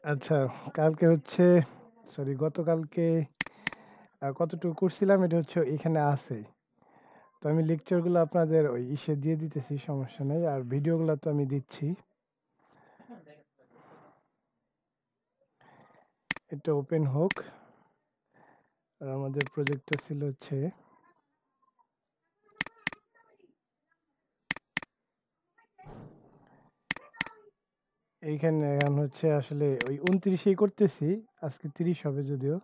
আচ্ছা, কালকে হচ্ছে সরি গতকালকে কতটুকু করছিলাম এটা হচ্ছে এখানে আছে। তো আমি লেকচারগুলো আপনাদের ওই ইসে দিয়ে দিতেছি, সমস্যা নেই। আর ভিডিওগুলো তো আমি দিচ্ছি। এটা ওপেন হোক। আর আমাদের প্রজেক্টটা ছিল হচ্ছে এইখানে এখন হচ্ছে আসলে ওই ২৯ করতেছি। আজকে ৩০ হবে যদিও।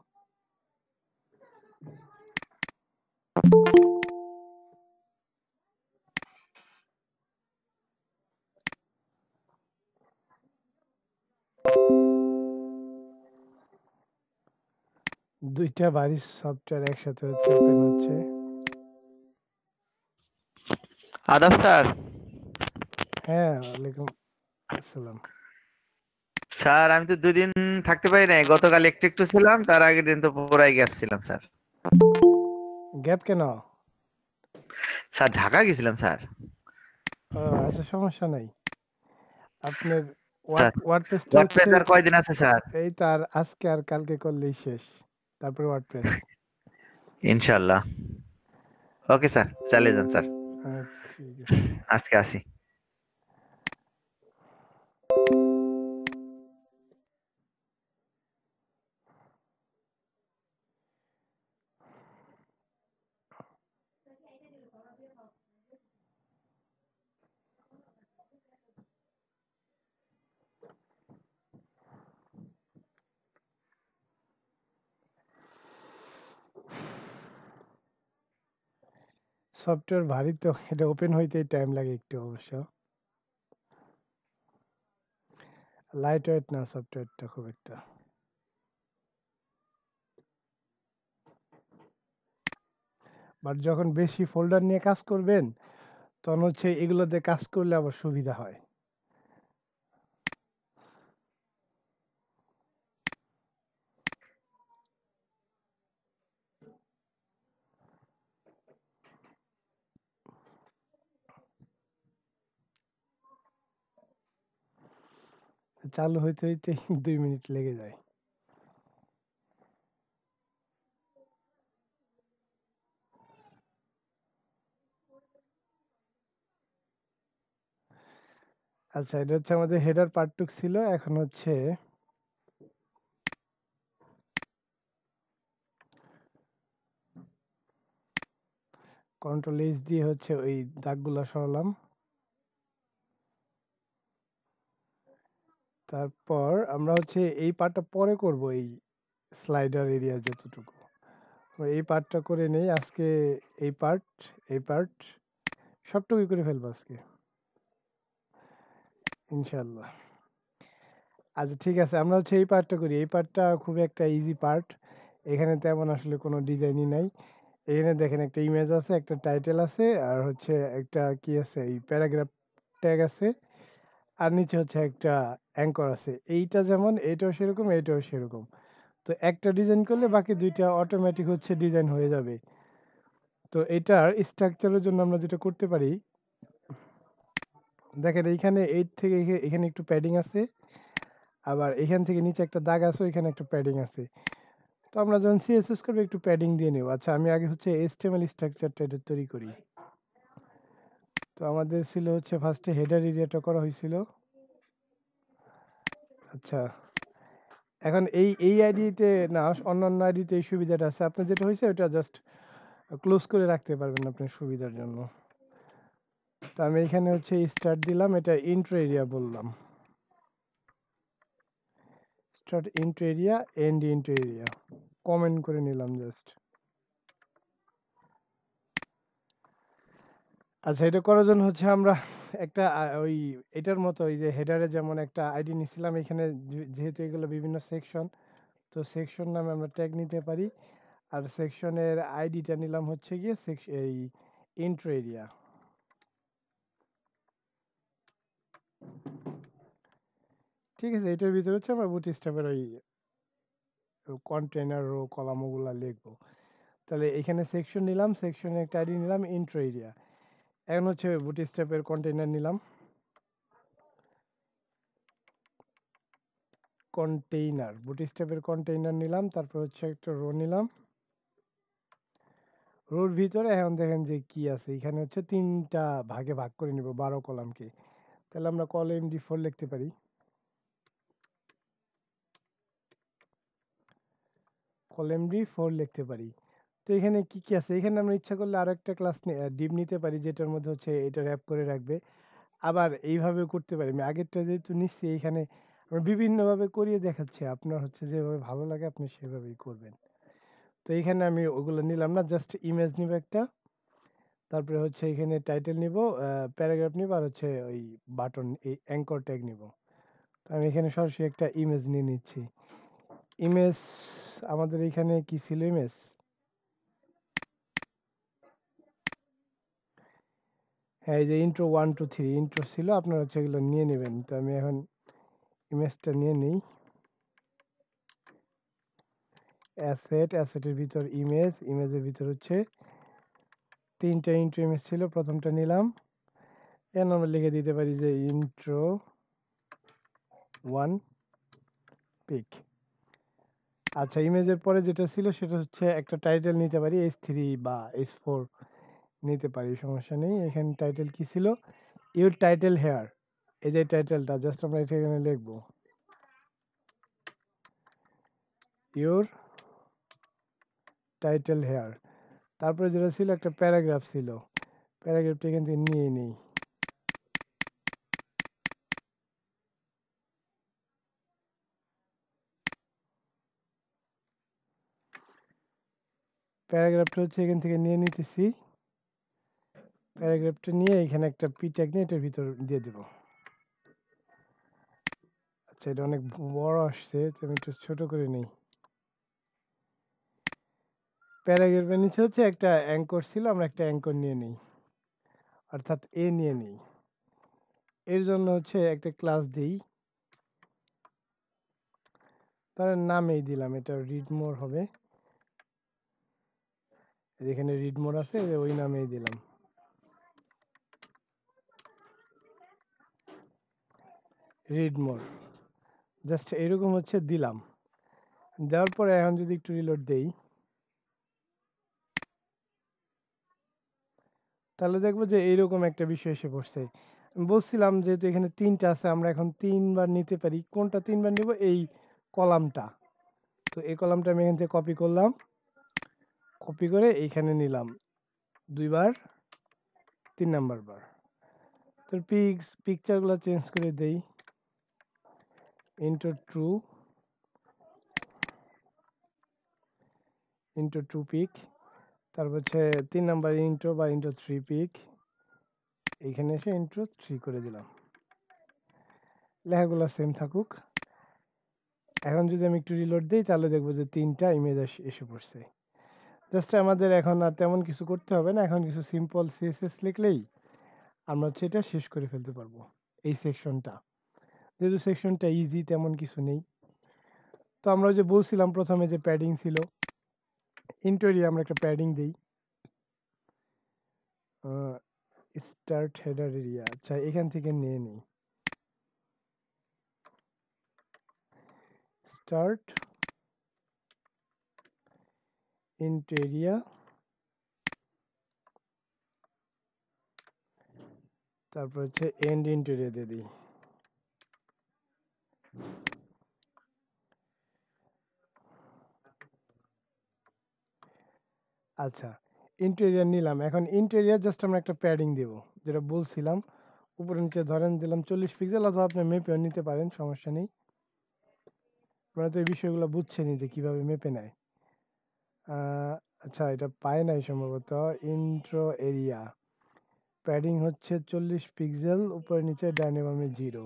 দুইটা ভারী সফটওয়্যার একসাথে হচ্ছে ওপেন হচ্ছে। আদাব স্যার। হ্যাঁ, ওয়ালাইকুম আসসালাম। স্যার আমি তো ২ দিন থাকতে পারি নাই। গতকাল একটু একটু ছিলাম, তার আগের দিন তো পুরাই গ্যাপ ছিলাম স্যার। গ্যাপ কেন? স্যার ঢাকা গেছিলাম স্যার। ও আচ্ছা, সমস্যা নাই। আপনার স্যার ওয়ার্ডপ্রেসটা হচ্ছে ওয়ার্ডপ্রেস আর কয়দিন আছে স্যার? এই তো আর আজকে আর কালকে করলেই শেষ। তারপরে ওয়ার্ডপ্রেস। ইনশাল্লাহ। ওকে স্যার, চালিয়ে যান স্যার। আচ্ছা, ঠিক আছে। আজকে আসি। সফটওয়্যার ভারী তো এটা ওপেন হইতেই টাইম লাগে একটু অবশ্য। লাইট ওয়েট না সফটওয়্যারটা খুব একটা। বাট যখন বেশি ফোল্ডার নিয়ে কাজ করবেন তখন হচ্ছে এগুলোতে কাজ করলে আবার সুবিধা হয়। চালু হইতে হইতে ২ মিনিট লেগে যায়। আচ্ছা, এটা হচ্ছে আমাদের হেডার পার্টটুক ছিল। এখন হচ্ছে কন্ট্রোল এইচ দিয়ে হচ্ছে ওই দাগগুলা সরালাম। তারপর আমরা হচ্ছে এই পার্টটা পরে করব, এই স্লাইডার এরিয়া যতটুকু। এই পার্টটা করে নেই আজকে। এই পার্ট, এই পার্ট সবটুকুই করে ফেলবো আজকে ইনশাল্লাহ। আচ্ছা, ঠিক আছে, আমরা হচ্ছে এই পার্টটা করি। এই পার্টটা খুব একটা ইজি পার্ট। এখানে তেমন আসলে কোনো ডিজাইনই নাই। এখানে দেখেন একটা ইমেজ আছে, একটা টাইটেল আছে, আর হচ্ছে একটা কি আছে, এই প্যারাগ্রাফ ট্যাগ আছে। আর নিচে হচ্ছে একটা অ্যাঙ্কর আছে। এইটা যেমন, এইটাও সেরকম, এইটাও সেরকম। তো একটা ডিজাইন করলে বাকি দুইটা অটোমেটিক হচ্ছে ডিজাইন হয়ে যাবে। তো এটার স্ট্রাকচারের জন্য আমরা যেটা করতে পারি, দেখেন এইখানে 8 থেকে এখানে একটু প্যাডিং আছে। আবার এখান থেকে নিচে একটা দাগ আছে, এখানে একটা প্যাডিং আছে। তো আমরা যখন সিএসএস করবো একটু প্যাডিং দিয়ে নেব। আচ্ছা, আমি আগে হচ্ছে এইচটিএমএল স্ট্রাকচারটা এটা তৈরি করি। তো আমাদের ছিল হচ্ছে ফার্স্টে হেডার এরিয়াটা করা হয়েছিল। আচ্ছা, এখন এই আইডিতে না, অন্যান্য আইডিতে এই সুবিধাটা আছে। আপনার যেটা হয়েছে ওটা জাস্ট ক্লোজ করে রাখতে পারবেন আপনার সুবিধার জন্য। তো আমি এখানে হচ্ছে স্টার্ট দিলাম, এটা ইন্ট্রো এরিয়া বললাম। Start intro area, and intro area comment করে নিলাম জাস্ট। আচ্ছা, এটা করার জন্য হচ্ছে আমরা একটা ওই এটার মতো ওই যে হেডারে যেমন একটা আইডি নিছিলাম, এখানে যেহেতু এগুলো বিভিন্ন সেকশন, তো সেকশন নামে আমরা ট্যাগ নিতে পারি। আর সেকশনের আইডিটা নিলাম হচ্ছে গিয়ে এই ইন্ট্রো এরিয়া। ঠিক আছে, এটার ভিতরে হচ্ছে আমরা বুটস্ট্র্যাপের ওই কন্টেনার ও কলাম ওগুলা লিখবো। তাহলে এখানে সেকশন নিলাম, সেকশনে একটা আইডি নিলাম ইন্ট্রো এরিয়া। এখন হচ্ছে বুটস্ট্র্যাপের কন্টেনার নিলাম, কন্টেইনার, বুটস্ট্র্যাপের কন্টেইনার নিলাম, তারপর হচ্ছে একটা রো নিলাম। রোর ভিতরে এখন দেখেন যে কি আছে, এখানে হচ্ছে 3টা ভাগে ভাগ করে নিব 12 কলামকে। তাহলে আমরা কলাম D4 লিখতে পারি। কলাম D4 লিখতে পারি। তো এখানে কি কি আছে, এখানে আমরা ইচ্ছা করলে আরো একটা ক্লাস ডিভ নিতে পারি, যেটার মধ্যে হচ্ছে এটা র‍্যাপ করে রাখবে। আবার এইভাবেও করতে পারি। আমি আগেরটা যেহেতু নিচ্ছি, এখানে আমরা বিভিন্নভাবে করিয়ে দেখাচ্ছি, আপনার হচ্ছে যেভাবে ভালো লাগে আপনি সেভাবেই করবেন। তো এখানে আমি ওগুলো নিলাম না, জাস্ট ইমেজ নিব একটা, তারপরে হচ্ছে এখানে টাইটেল নিব, প্যারাগ্রাফ নিব, আর হচ্ছে ওই বাটন এই অ্যাঙ্কর ট্যাগ নিব। তো আমি এখানে সরাসরি একটা ইমেজ নিয়ে নিচ্ছি। ইমেজ আমাদের এখানে কি ছিল, ইমেজ হ্যাঁ, এই যে ইন্ট্রো 1 2 3 ইন্ট্রো ছিল, আপনারা হচ্ছে এগুলো নিয়ে নেবেন। তো আমি এখন ইমেজটা নিয়ে নিই। অ্যাসেটের ভিতর ইমেজ, ইমেজের ভিতর হচ্ছে 3টা ইন্ট্রো ইমেজ ছিল, প্রথমটা নিলাম। এর আমরা লিখে দিতে পারি যে ইন্ট্রো 1 পিক। আচ্ছা, ইমেজের পরে যেটা ছিল সেটা হচ্ছে একটা টাইটেল নিতে পারি, H3 বা H4 নিতে পারি, সমস্যা নেই। এখানে টাইটেল কি ছিল, ইউর টাইটেল হেয়ার। এই যে টাইটেলটা জাস্ট আমরা এটা এখানে লিখবো, ইউর টাইটেল হেয়ার। তারপরে যেটা ছিল একটা প্যারাগ্রাফ ছিল, প্যারাগ্রাফটা এখান থেকে নিয়ে নিই। প্যারাগ্রাফটা হচ্ছে এখান থেকে নিয়ে নিতেছি। প্যারাগ্রাফটা নিয়ে এখানে একটা পি ট্যাগ নিয়ে এটার ভিতর দিয়ে দেব। আচ্ছা, এটা অনেক বড় আসছে, তো আমি একটু ছোট করে নিই। প্যারাগ্রাফের নিচে হচ্ছে একটা অ্যাঙ্কর ছিল, আমরা একটা অ্যাঙ্কর নিয়ে নিই, অর্থাৎ এ নিয়ে নিই। এর জন্য হচ্ছে একটা ক্লাস দিই, তার নামেই দিলাম, এটা রিড মোর হবে। এখানে রিড মোর আছে, ওই নামেই দিলাম, রিড মোর। জাস্ট এরকম হচ্ছে দিলাম। দেওয়ার পরে এখন যদি একটু রিলোড দেই, তাহলে দেখবো যে এইরকম একটা বিষয় এসে পড়ছে। আমি বলছিলাম যেহেতু এখানে 3টা আছে, আমরা এখন 3বার নিতে পারি। কোনটা 3বার নিব, এই কলামটা। তো এই কলামটা আমি এখান থেকে কপি করলাম, কপি করে এইখানে নিলাম 2বার, 3 নাম্বার বার। তো পিকচারগুলো চেঞ্জ করে দেই, ইন্টু টু পিক। তারপর হচ্ছে 3 নাম্বার ইন্ট্রো বা ইন্ট্রো 3 পিক, এইখানে এসে ইন্ট্রো 3 করে দিলাম। লেখাগুলো সেম থাকুক। এখন যদি আমি একটু রিলোড দিই, তাহলে দেখবো যে 3টা ইমেজ এসে পড়ছে। জাস্ট আমাদের এখন আর তেমন কিছু করতে হবে না, এখন কিছু সিম্পল সিএসএস লিখলেই আমরা হচ্ছে এটা শেষ করে ফেলতে পারবো, এই সেকশনটা। যেহেতু সেকশনটা ইজি, তেমন কিছু নেই। তো আমরা যে বলছিলাম প্রথমে যে প্যাডিং ছিল, ইন্টোরিয়া আমরা একটা প্যাডিং দিই, স্টার্ট হেডার এরিয়া। আচ্ছা, এখান থেকে নিয়ে নিই, স্টার্ট ইন্টেরিয়া, তারপর হচ্ছে এন্ড ইন্টেরিয়া দিয়ে দিই। আচ্ছা, ইন্টেরিয়ার নিলাম। এখন ইন্টেরিয়ার জাস্ট আমরা একটা প্যাডিং দেব, যেটা বলছিলাম। উপরে নিচে ধরেন দিলাম 40 পিক্সেল, অথবা আপনি মেপেও নিতে পারেন, সমস্যা নেই। আপনারা তো এই বিষয়গুলো বুঝছেনই যে কিভাবে মেপে নেয়। আচ্ছা, এটা পায় নাই সম্ভবত। ইন্ট্রো এরিয়া প্যাডিং হচ্ছে 40 পিক্সেল, উপরে নিচে ডাইনে বামে 0।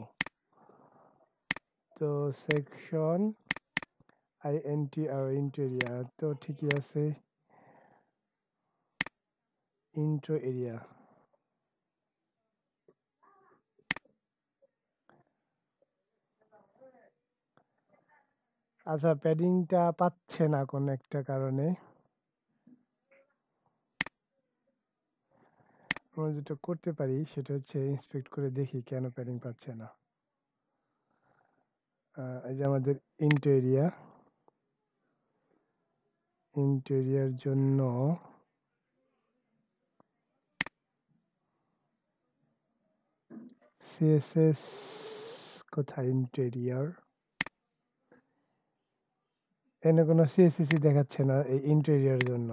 তো সেকশন আইএনটি আর ইন্টেরিয়া তো ঠিকই আছে। ইন্ট্রো এরিয়া, আচ্ছা, প্যাডিংটা পাচ্ছে না কোন একটা কারণে। আমরা যেটা করতে পারি সেটা হচ্ছে ইন্সপেক্ট করে দেখি কেন প্যাডিং পাচ্ছে না। এই যে আমাদের ইন্টেরিয়ার জন্য সিএসএস কোথায়? ইন্টেরিয়ার এনে কোনো সিএসএস দেখাচ্ছে না এই ইন্টেরিয়ার জন্য।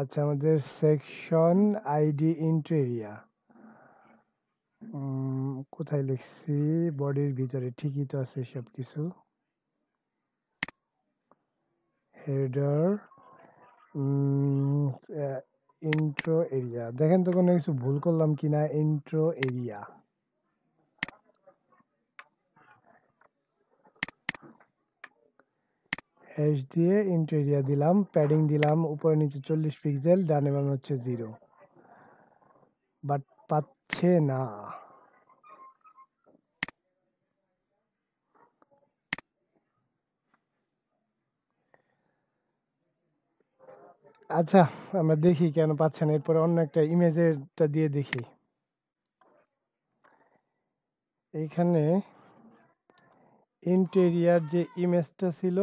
আচ্ছা, আমাদের সেকশন আইডি ইন্টেরিয়া কোথায় লিখছি? বডির ভিতরে ঠিকই তো আছে সবকিছু। হেডার ইন্ট্রো এরিয়া, দেখেন তো কোনো কিছু ভুল করলাম কিনা। ইন্ট্রো এরিয়া হ্যাশ দিয়ে ইন্ট্রো এরিয়া দিলাম, প্যাডিং দিলাম উপরে নিচে 40 পিক্সেল, ডানে বামে হচ্ছে 0, বাট পাচ্ছে না। আচ্ছা, আমরা দেখি কেন পাচ্ছে না। এরপরে অন্য একটা ইমেজেরটা দিয়ে দেখি। এইখানে ইন্টেরিয়ার যে ইমেজটা ছিল,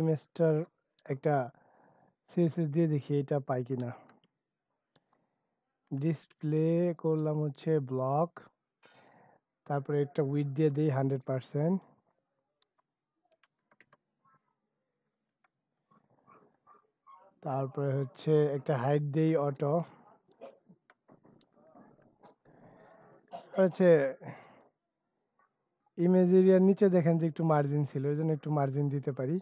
ইমেজটার একটা সিএসএস দিয়ে দেখি এটা পাই কিনা। ডিসপ্লে করলাম হচ্ছে ব্লক, তারপরে একটা উইডথ দিয়ে দিই 100%, তারপরে হচ্ছে একটা হাইট দেই অটো, হচ্ছে ইমেজ এরিয়ার নিচে দেখেন যে একটু মার্জিন ছিল, ওই জন্য একটু মার্জিন দিতে পারি।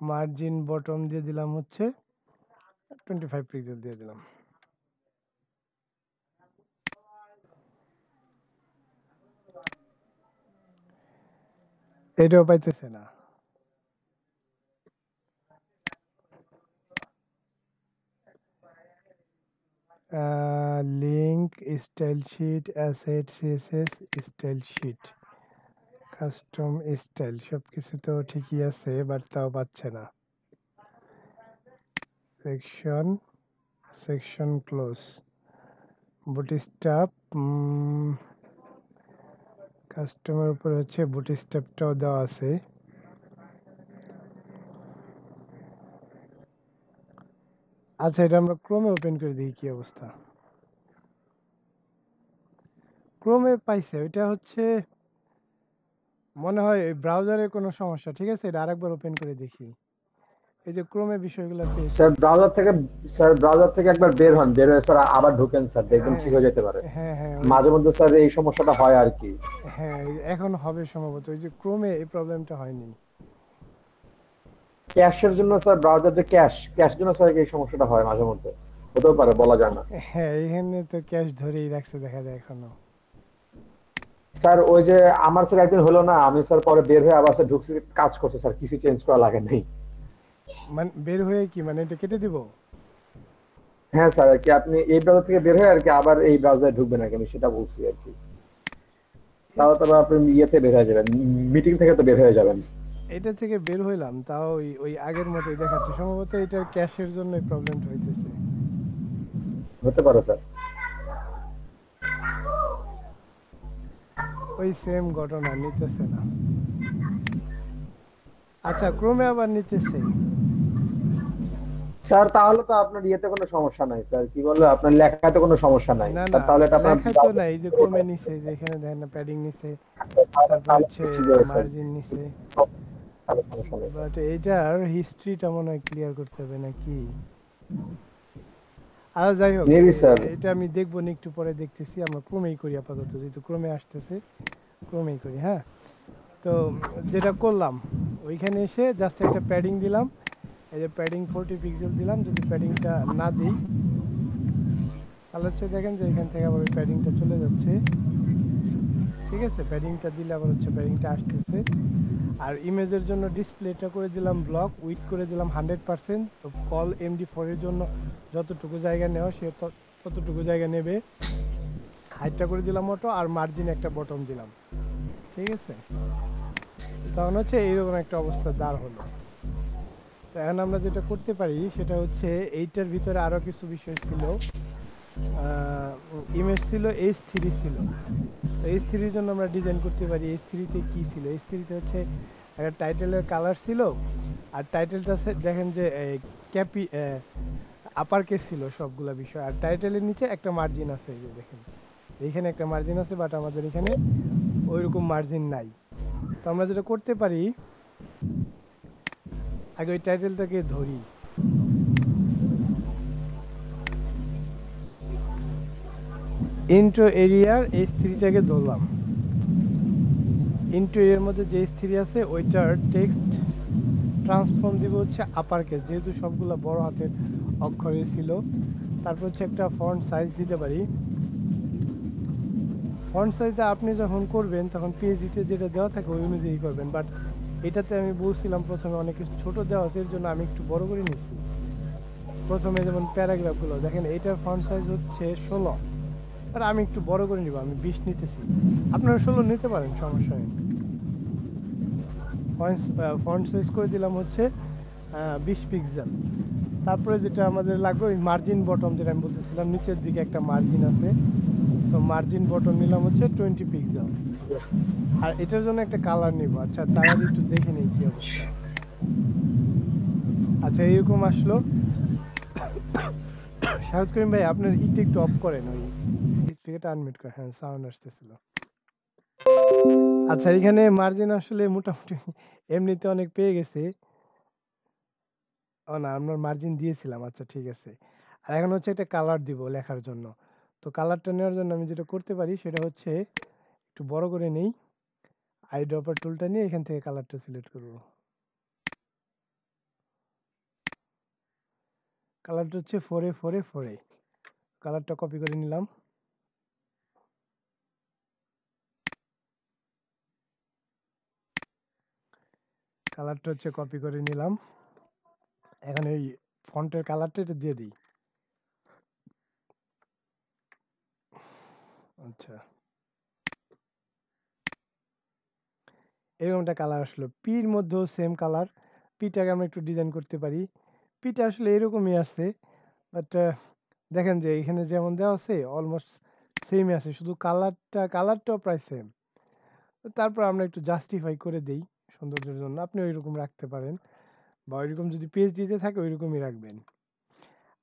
মার্জিন বটম দিয়ে দিলাম হচ্ছে 25 পিক্সেল দিয়ে দিলাম। এটাও পাইতেছে না। Link, style sheet, asset, CSS, style sheet, custom style সবকিছু তো ঠিকই আছে, বাট তাও পাচ্ছে না। সেকশন ক্লোজ, বুটস্ট্র্যাপ, কাস্টমের উপর হচ্ছে বুটস্ট্র্যাপটাও দেওয়া আছে। আচ্ছা, এটা আমরা ক্রোমে ওপেন করে দিই কি অবস্থা। ক্রোমে পাইছে, ওইটা হচ্ছে মনে হয় ব্রাউজারের কোনো সমস্যা। ঠিক আছে, এটা আরেকবার ওপেন করে দেখি। এই যে ক্রোমে বিষয়গুলো পেয়েছি। স্যার ব্রাউজার থেকে একবার বের হন, বের হয়ে স্যার আবার ঢোকেন স্যার, দেখবেন ঠিক হয়ে যেতে পারে। হ্যাঁ হ্যাঁ, মাঝে মধ্যে স্যার এই সমস্যাটা হয় আর কি। হ্যাঁ এখন হবে সম্ভবত। ওই যে ক্রোমে এই প্রবলেমটা হয়নি। ক্যাশের জন্য স্যার, ব্রাউজার যে ক্যাশ জন্য স্যার এই সমস্যাটা হয় মাঝে মধ্যে, হতেও পারে, বলা যায় না। হ্যাঁ, এখানে তো ক্যাশ ধরেই রাখছে দেখা যায় এখনো। স্যার ওই যে আমার স্যার একদিন হলো না, আমি স্যার পরে বের হয়ে আবার স্যার ঢুকছি, কাজ করছে স্যার, কিছু চেঞ্জ করা লাগে নাই। মানে বের হয়ে কি, মানে এটা কেটে দিব? হ্যাঁ স্যার, আর কি আপনি এই ব্রাউজার থেকে বের হয়ে আর কি আবার এই ব্রাউজারে ঢুকবেন আর কি, আমি সেটা বলছি আর কি। তাও তবে আপনি ইয়েতে বের হয়ে যাবেন, মিটিং থেকে তো বের হয়ে যাবেন। এটা থেকে বের হইলাম, তাও ওই ওই আগের মতোই দেখাচ্ছে। সম্ভবত এটার ক্যাশের জন্য এই প্রবলেমটা হইতেছে। হতে পারে স্যার। ওই সেম ঘটনা, নিতেছে না। আচ্ছা, ক্রোমে আবার নিতেছে। স্যার তাহলে তো আপনার ইয়েতে কোনো সমস্যা নাই স্যার, কি বলে আপনার লেখাতে কোনো সমস্যা নাই না স্যার, না, তাহলে এটা আপনার লেখা তো নাই। এই যে ক্রোমে নিছে, যে এখানে দেখেন না প্যাডিং নিছে, তারপর হচ্ছে মার্জিন নিছে। বাট এইটার হিস্ট্রিটা মনে হয় ক্লিয়ার করতে হবে নাকি। আর যাই হোক, এটা আমি দেখবো না, একটু পরে দেখতেছি। আমরা ক্রোমেই করি আপাতত, যেহেতু ক্রোমে আসতেছে ক্রোমেই করি। হ্যাঁ, তো যেটা করলাম, ওইখানে এসে জাস্ট একটা প্যাডিং দিলাম। এই যে প্যাডিং 40 পিক্সেল দিলাম। যদি প্যাডিংটা না দিই তাহলে হচ্ছে দেখেন যে এখান থেকে আবার ওই প্যাডিংটা চলে যাচ্ছে। ঠিক আছে, প্যাডিংটা দিলে আবার হচ্ছে প্যাডিংটা আসতেছে। আর ইমেজের জন্য ডিসপ্লেটা করে দিলাম ব্লক, উইথ করে দিলাম 100%। তো কল MD4 এর জন্য যতটুকু জায়গা নেওয়া সে ততটুকু জায়গা নেবে। হাইটটা করে দিলাম অটো, আর মার্জিন একটা বটম দিলাম। ঠিক আছে, তখন হচ্ছে এইরকম একটা অবস্থা দাঁড় হলো। তো এখন আমরা যেটা করতে পারি সেটা হচ্ছে এইটার ভিতরে আরো কিছু বিষয় ছিল। ইমেজ ছিল, H3 ছিল। তো H3 জন্য আমরা ডিজাইন করতে পারি। H3 তে কি ছিল? H3 তে হচ্ছে একটা টাইটেলের কালার ছিল, আর টাইটেলটা দেখেন যে ক্যাপি আপার কেস ছিল সবগুলা বিষয়, আর টাইটেলের নিচে একটা মার্জিন আছে, এই যে দেখেন এইখানে একটা মার্জিন আছে, বাট আমাদের এখানে ওইরকম মার্জিন নাই। তো আমরা যেটা করতে পারি, আগে ওই টাইটেলটাকে ধরি। ইন্ট্রো এরিয়ার H3টাকে ধরলাম। ইন্ট্রো এরিয়ার মধ্যে যে H3 আছে ওইটার টেক্সট ট্রান্সফর্ম দিব হচ্ছে আপার কেস, যেহেতু সবগুলা বড় হাতের অক্ষরে ছিল। তারপর হচ্ছে একটা ফন্ট সাইজ দিতে পারি। ফন্ট সাইজটা আপনি যখন করবেন তখন পিএইচডিতে যেটা দেওয়া থাকে ওই অনুযায়ী করবেন, বাট এটাতে আমি বলছিলাম প্রথমে অনেক কিছু ছোট দেওয়া আছে, এর জন্য আমি একটু বড় করে নিচ্ছি। প্রথমে যেমন প্যারাগ্রাফগুলো দেখেন, এইটার ফন্ট সাইজ হচ্ছে 16, আর আমি একটু বড় করে নিব, আমি 20 নিতেছি। আপনারা 16 নিতে পারেন, সমস্যা নেই। ফন্ট সাইজ করে দিলাম হচ্ছে 20 পিক্সেল। তারপরে যেটা আমাদের লাগবে ওই মার্জিন বটম, যেটা আমি বলতেছিলাম নিচের দিকে একটা মার্জিন আছে, তো মার্জিন বটম নিলাম হচ্ছে 20 পিক্সেল। আর এটার জন্য একটা কালার নিব। আচ্ছা তার আগে একটু দেখে নেই কি অবস্থা। আচ্ছা এরকম আসলো। শাহরুখ করিম ভাই আপনার ইটা একটু অফ করেন, ওই স্পিকারটা আনমিউট করেন। হ্যাঁ সাউন্ড আসতেছিল। আচ্ছা এখানে মার্জিন আসলে মোটামুটি এমনিতে অনেক পেয়ে গেছে। ও না, আমরা মার্জিন দিয়েছিলাম। আচ্ছা ঠিক আছে। আর এখন হচ্ছে একটা কালার দিব লেখার জন্য। তো কালারটা নেওয়ার জন্য আমি যেটা করতে পারি সেটা হচ্ছে একটু বড় করে নেই, আই ড্রপার টুলটা নিয়ে এখান থেকে কালারটা সিলেক্ট করব। কালারটা হচ্ছে 4A কালারটা কপি করে নিলাম। কালারটা হচ্ছে কপি করে নিলাম। এখন এই ফন্টের কালারটা এটা দিয়ে দিই। আচ্ছা এরকম একটা কালার আসলো। পির মধ্যেও সেম কালার। পিটাকে আমরা একটু ডিজাইন করতে পারি। পিটা আসলে এরকমই আছে, বাট দেখেন যে এখানে যেমন দেওয়া আছে অলমোস্ট সেমই আছে, শুধু কালারটাও প্রায় সেম। তারপর আমরা একটু জাস্টিফাই করে দেই সৌন্দর্যের জন্য। আপনি ওইরকম রাখতে পারেন, বা ওইরকম যদি পিএইচডিতে থাকে ওইরকমই রাখবেন।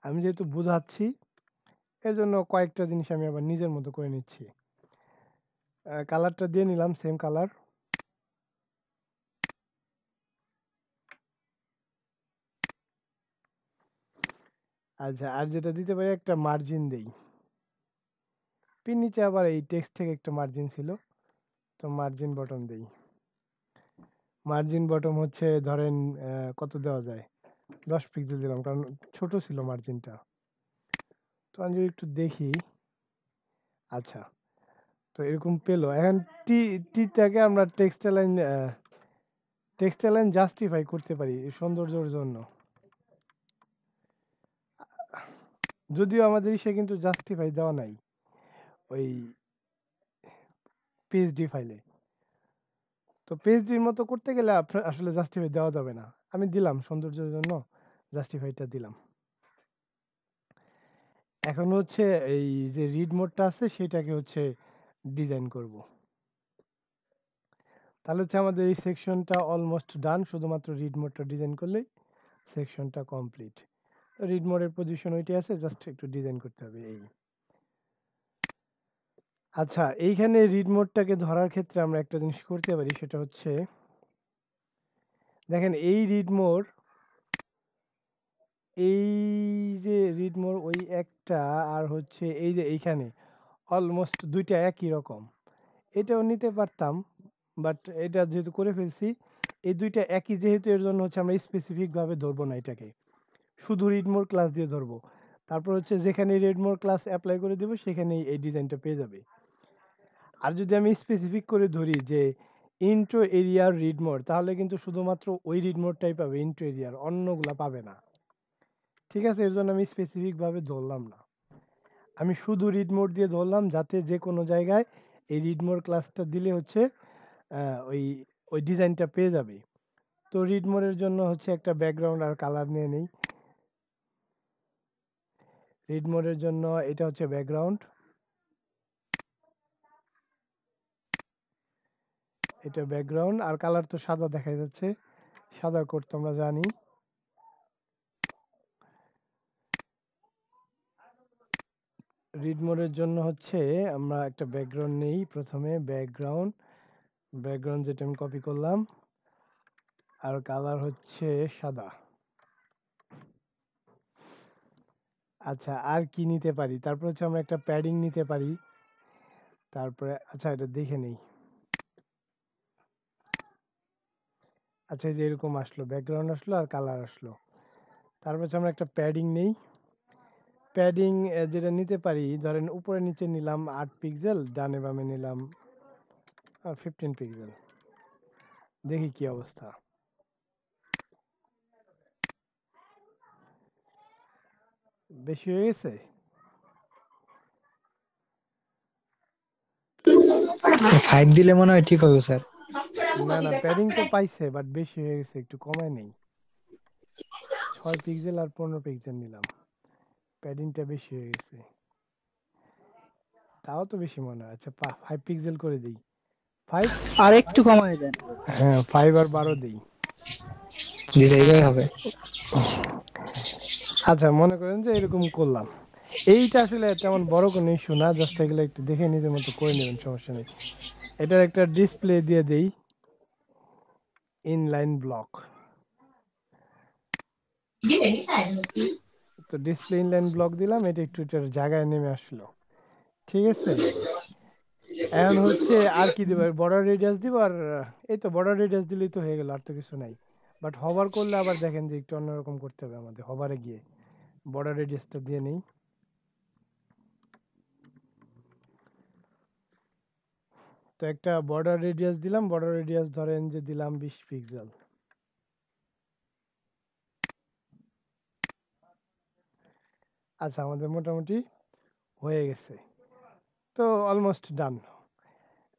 আমি যেহেতু বোঝাচ্ছি এর জন্য কয়েকটা জিনিস আমি আবার নিজের মতো করে নিচ্ছি। কালারটা দিয়ে নিলাম সেম কালার। আচ্ছা আর যেটা দিতে পারি একটা মার্জিন দেই। পিন নিচে আবার এই টেক্সট থেকে একটা মার্জিন ছিল, তো মার্জিন বটম দেই। মার্জিন বটম হচ্ছে ধরেন কত দেওয়া যায়, 10 পিক্সেল দিলাম, কারণ ছোট ছিল মার্জিনটা। তো আমি যদি একটু দেখি, আচ্ছা তো এরকম পেলো। এখন টিটাকে আমরা টেক্সটালাইন জাস্টিফাই করতে পারি সৌন্দর্যের জন্য। যদিও আমাদের সে কিন্তু জাস্টিফাই দেওয়া নাই ওই পিএইচডি ফাইলে। তো পিএইচডির মতো করতে গেলে আপনার আসলে জাস্টিফাই দেওয়া যাবে না। আমি দিলাম সৌন্দর্যের জন্য, জাস্টিফাইটা দিলাম। এখন হচ্ছে এই যে রিড মোডটা আছে সেটাকে হচ্ছে ডিজাইন করব। তাহলে হচ্ছে আমাদের এই সেকশনটা অলমোস্ট ডান, শুধুমাত্র রিড মোডটা ডিজাইন করলেই সেকশনটা কমপ্লিট। রিড মোডের পজিশন ওইটাই আছে, জাস্ট একটু ডিজাইন করতে হবে এই। আচ্ছা এইখানে রিড মোডটাকে ধরার ক্ষেত্রে আমরা একটা জিনিস করতে পারি, সেটা হচ্ছে দেখেন এই রিড মোড, এই যে রিড মোড ওই একটা, আর হচ্ছে এই যে এইখানে অলমোস্ট দুইটা একই রকম। এটাও নিতে পারতাম, বাট এটা যেহেতু করে ফেলছি, এই দুইটা একই যেহেতু, এর জন্য হচ্ছে আমরা স্পেসিফিক ভাবে ধরবো না, এটাকে শুধু রিড মোড ক্লাস দিয়ে ধরবো। তারপর হচ্ছে যেখানে রিড মোড ক্লাস অ্যাপ্লাই করে দেবো সেখানেই এই ডিজাইনটা পেয়ে যাবে। আর যদি আমি স্পেসিফিক করে ধরি যে ইন্ট্রো এরিয়ার রিড মোড, তাহলে কিন্তু শুধুমাত্র ওই রিড মোডটাই পাবে, ইন্ট্রো এরিয়ার অন্যগুলা পাবে না। ঠিক আছে, এর জন্য আমি স্পেসিফিক ভাবে ধরলাম না, আমি শুধু রিড মোড দিয়ে ধরলাম, যাতে যে কোনো জায়গায় এই রিড মোড ক্লাসটা দিলে হচ্ছে ওই ওই ডিজাইনটা পেয়ে যাবে। তো রিড মোডের জন্য হচ্ছে একটা ব্যাকগ্রাউন্ড আর কালার নিয়ে নেই। রিড মোডের জন্য এটা হচ্ছে ব্যাকগ্রাউন্ড, এটা ব্যাকগ্রাউন্ড আর কালার তো সাদা দেখা যাচ্ছে, সাদা কোড তো আমরা জানি। রিড মোডের জন্য হচ্ছে আমরা একটা ব্যাকগ্রাউন্ড নেই, প্রথমে ব্যাকগ্রাউন্ড যেটা আমি কপি করলাম, আর কালার হচ্ছে সাদা। আচ্ছা, আর কি নিতে পারি? তারপর হচ্ছে আমরা একটা প্যাডিং নিতে পারি। তারপরে আচ্ছা এটা দেখে নেই। আচ্ছা, এই যে এরকম আসলো, ব্যাকগ্রাউন্ড আসলো আর কালার আসলো। তারপর হচ্ছে আমরা একটা প্যাডিং নেই। প্যাডিং যেটা নিতে পারি, ধরেন উপরে নিচে নিলাম 8 পিক্সেল, ডানে বামে নিলাম 15 পিক্সেল। দেখি কি অবস্থা। বেশি হয়ে গেছে? 5 দিলে মনে হয় ঠিক হবে স্যার। না না, প্যাডিং তো পাইছে, বাট বেশি হয়ে গেছে, একটু কমায় নেই। 6 পিক্সেল আর 15 পিক্সেল নিলাম, প্যাডিংটা বেশি হয়ে গেছে। তাও তো বেশি মনে হয়। আচ্ছা 5 পিক্সেল করে দিই। 5, আর একটু কমায় দেন। হ্যাঁ 5 আর 12 দিই। জি স্যার, এইভাবে হবে। আচ্ছা, মনে করেন যে এরকম করলাম। এইটা আসলে তেমন বড় কোনো ইস্যু না, জাস্ট এগুলো একটু দেখে নিজের মতো করে নেবেন, সমস্যা নেই। এটার একটা ডিসপ্লে দিয়ে দেই, ইনলাইন ব্লক। তো ডিসপ্লে ইনলাইন ব্লক দিলাম, এটা একটু এটার জায়গায় নেমে আসলো। ঠিক আছে, এখন হচ্ছে আর কি দিব, বর্ডার রেডিয়াস দিব, আর এই তো বর্ডার রেডিয়াস দিলেই তো হয়ে গেল, আর তো কিছু নাই। বাট হভার করলে আবার দেখেন যে একটু অন্যরকম করতে হবে আমাদের। হভারে গিয়ে বর্ডার রেডিয়াসটা দিয়ে নেই। তো একটা বর্ডার রেডিয়াস দিলাম, বর্ডার রেডিয়াস ধরেন যে দিলাম 20 পিক্সেল। আচ্ছা, আমাদের মোটামুটি হয়ে গেছে। তো অলমোস্ট ডান।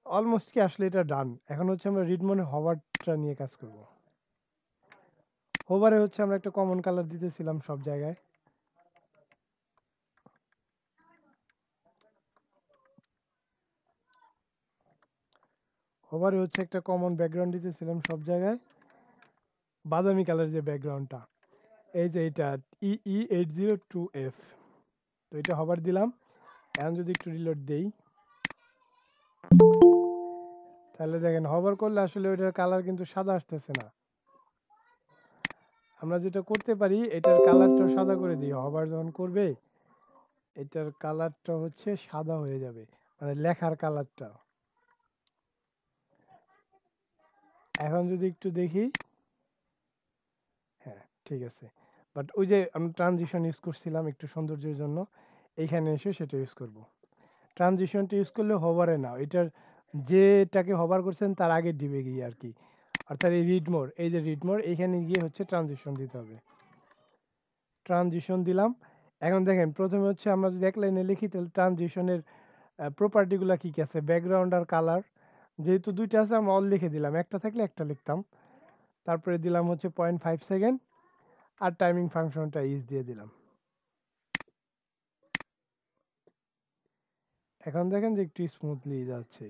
অলমোস্ট কি আসলে এটা ডান। এখন হচ্ছে আমরা রিড মোডে হভারটা নিয়ে কাজ করব। হোভারে হচ্ছে আমরা একটা কমন কালার দিতেছিলাম সব জায়গায়। হোভারে হচ্ছে একটা কমন ব্যাকগ্রাউন্ড দিতেছিলাম সব জায়গায়, বাদামি কালার যে ব্যাকগ্রাউন্ডটা, এই যে এটা EE802F। তো এটা হোভার দিলাম। এখন যদি একটু রিলোড দেই, তাহলে দেখেন হোভার করলে আসলে ওইটার কালার কিন্তু সাদা আসতেছে না। আমরা যেটা করতে পারি, এটার কালারটা সাদা করে দিই। হোভার যখন করবে, এটার কালারটা হচ্ছে সাদা হয়ে যাবে, মানে লেখার কালারটা। এখন যদি একটু দেখি, হ্যাঁ ঠিক আছে। বাট ওই যে আমি ট্রানজিশন ইউজ করছিলাম একটু সৌন্দর্যের জন্য, এইখানে এসে সেটা ইউজ করব। ট্রানজিশনটা ইউজ করলে হোভারে না, এটার যেটাকে হোভার করছেন তার আগে দিবে গিয়ে আর কি। অর্থাৎ এই রিড মোড, এই যে রিড মোড, এইখানে গিয়ে হচ্ছে ট্রানজিশন দিতে হবে। ট্রানজিশন দিলাম। এখন দেখেন প্রথমে হচ্ছে আমরা যদি এক লাইনে লিখি, তাহলে ট্রানজিশনের প্রপার্টিগুলো কি কি আছে, ব্যাকগ্রাউন্ড আর কালার। যেহেতু দুইটা আছে, আমরা অল লিখে দিলাম, একটা থাকলে একটা লিখতাম। তারপরে দিলাম হচ্ছে 0.5 সেকেন্ড, আর টাইমিং ফাংশনটা ইজ দিয়ে দিলাম। এখন দেখেন যে একটু স্মুথলি যাচ্ছে।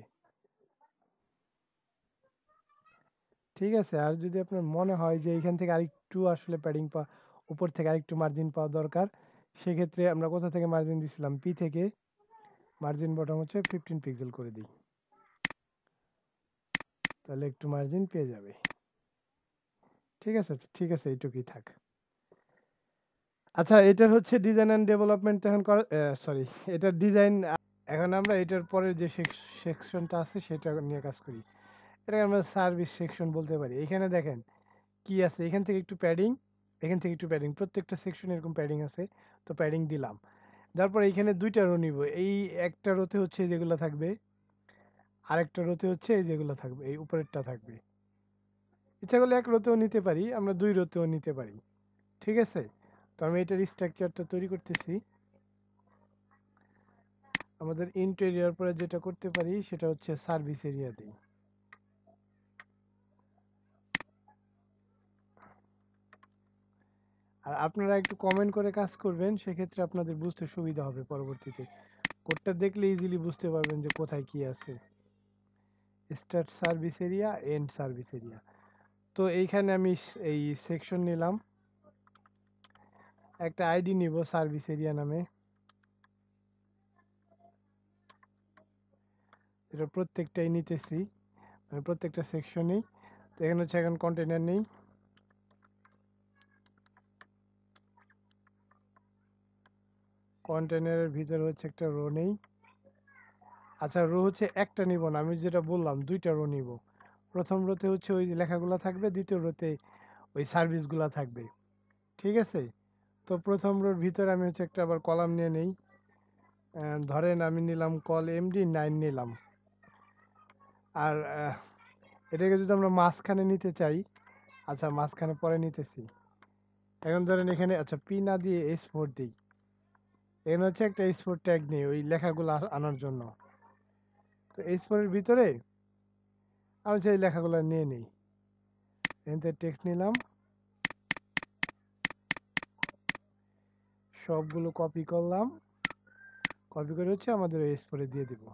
ঠিক আছে, আর যদি আপনার মনে হয় যে এখান থেকে আরেকটু আসলে প্যাডিং উপর থেকে আরেকটু মার্জিন পাওয়া দরকার, সেক্ষেত্রে আমরা কোথা থেকে মার্জিন দিছিলাম, পি থেকে। মার্জিন বটম হচ্ছে 15 পিক্সেল করে দিই, তাহলে একটু মার্জিন পেয়ে যাবে। ঠিক আছে, ঠিক আছে, এইটুকুই থাক। আচ্ছা, এটার হচ্ছে ডিজাইন এন্ড ডেভেলপমেন্ট এখন করা, সরি, এটার ডিজাইন। এখন আমরা এটার পরের যে সেকশনটা আছে সেটা নিয়ে কাজ করি। এটাকে আমরা সার্ভিস সেকশন বলতে পারি। এখানে দেখেন কি আছে, এখান থেকে একটু প্যাডিং, এখান থেকে একটু প্যাডিং, প্রত্যেকটা সেকশনে এরকম প্যাডিং আছে। তো প্যাডিং দিলাম, তারপর এইখানে দুইটা রো নিব। এই একটা রোতে হচ্ছে যেগুলো থাকবে, আরেকটা রোতে হচ্ছে এই যেগুলো থাকবে, এই উপরেরটা থাকবে। ইচ্ছা করলে এক রোতেও নিতে পারি, আমরা দুই রোতেও নিতে পারি। ঠিক আছে, তো আমি এটার স্ট্রাকচারটা তৈরি করতেছি। আমাদের ইন্টেরিয়র পরে যেটা করতে পারি সেটা হচ্ছে সার্ভিস এরিয়া দিই। আর আপনারা একটু কমেন্ট করে কাজ করবেন, সেক্ষেত্রে আপনাদের বুঝতে সুবিধা হবে পরবর্তীতে। কোডটা দেখলে ইজিলি বুঝতে পারবেন যে কোথায় কি আছে। Start service area, and service area. তো এইখানে আমি এই সেকশন নিলাম, একটা আইডি নিব সার্ভিস এরিয়া নামে। এটা প্রত্যেকটাই নিতেছি, মানে প্রত্যেকটা সেকশনেই। তো এখানে হচ্ছে এখন কন্টেনার নেই, কন্টেনারের ভিতরে হচ্ছে একটা রো নেই। আচ্ছা, রো হচ্ছে একটা নিব না, আমি যেটা বললাম দুইটা রো নিব। প্রথম রোতে হচ্ছে ওই লেখাগুলো থাকবে, দ্বিতীয় রোতে ওই সার্ভিসগুলো থাকবে, ঠিক আছে? তো প্রথম রোর ভিতরে আমি হচ্ছে একটা আবার কলাম নিয়ে নেই। ধরেন আমি নিলাম কল MD9 নিলাম। আর এটাকে যদি আমরা মাঝখানে নিতে চাই, আচ্ছা মাঝখানে পরে নিতেছি। এখন ধরেন এখানে আচ্ছা পি না দিয়ে S4 দিই। এখানে হচ্ছে একটা S4 ট্যাগ নেই ওই লেখাগুলো আনার জন্য। তো S4 এর ভিতরে আমি সেই লেখাগুলো নিয়ে নিই। এখান থেকে টেক্সট নিলাম, সবগুলো কপি করলাম, কপি করে হচ্ছে আমাদের S4 এ দিয়ে দিব।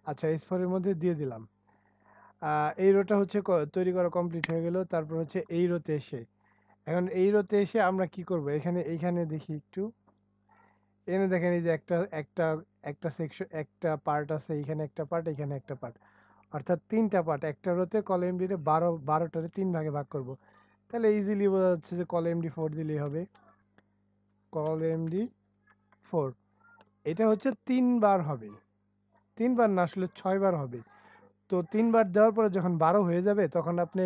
আচ্ছা, S4 এর মধ্যে দিয়ে দিলাম। এই রোটা হচ্ছে তৈরি করা কমপ্লিট হয়ে গেল। তারপর হচ্ছে এই রোতে এসে, এখন এই রোতে এসে আমরা কি করব, এইখানে দেখি একটু। এখানে দেখেন এই যে একটা একটা একটা সেকশন, একটা পার্ট আছে, এখানে একটা পার্ট, এখানে একটা পার্ট, অর্থাৎ তিনটা পার্ট। একটা রোতে কল এমডি 12টারে 3 ভাগে ভাগ করব। তাহলে ইজিলি বোঝা যাচ্ছে যে কল MD4 দিলেই হবে। কল MD4 এটা হচ্ছে 3 বার হবে, 3 বার না আসলে 6 বার হবে। তো 3 বার দেওয়ার পরে যখন 12 হয়ে যাবে, তখন আপনি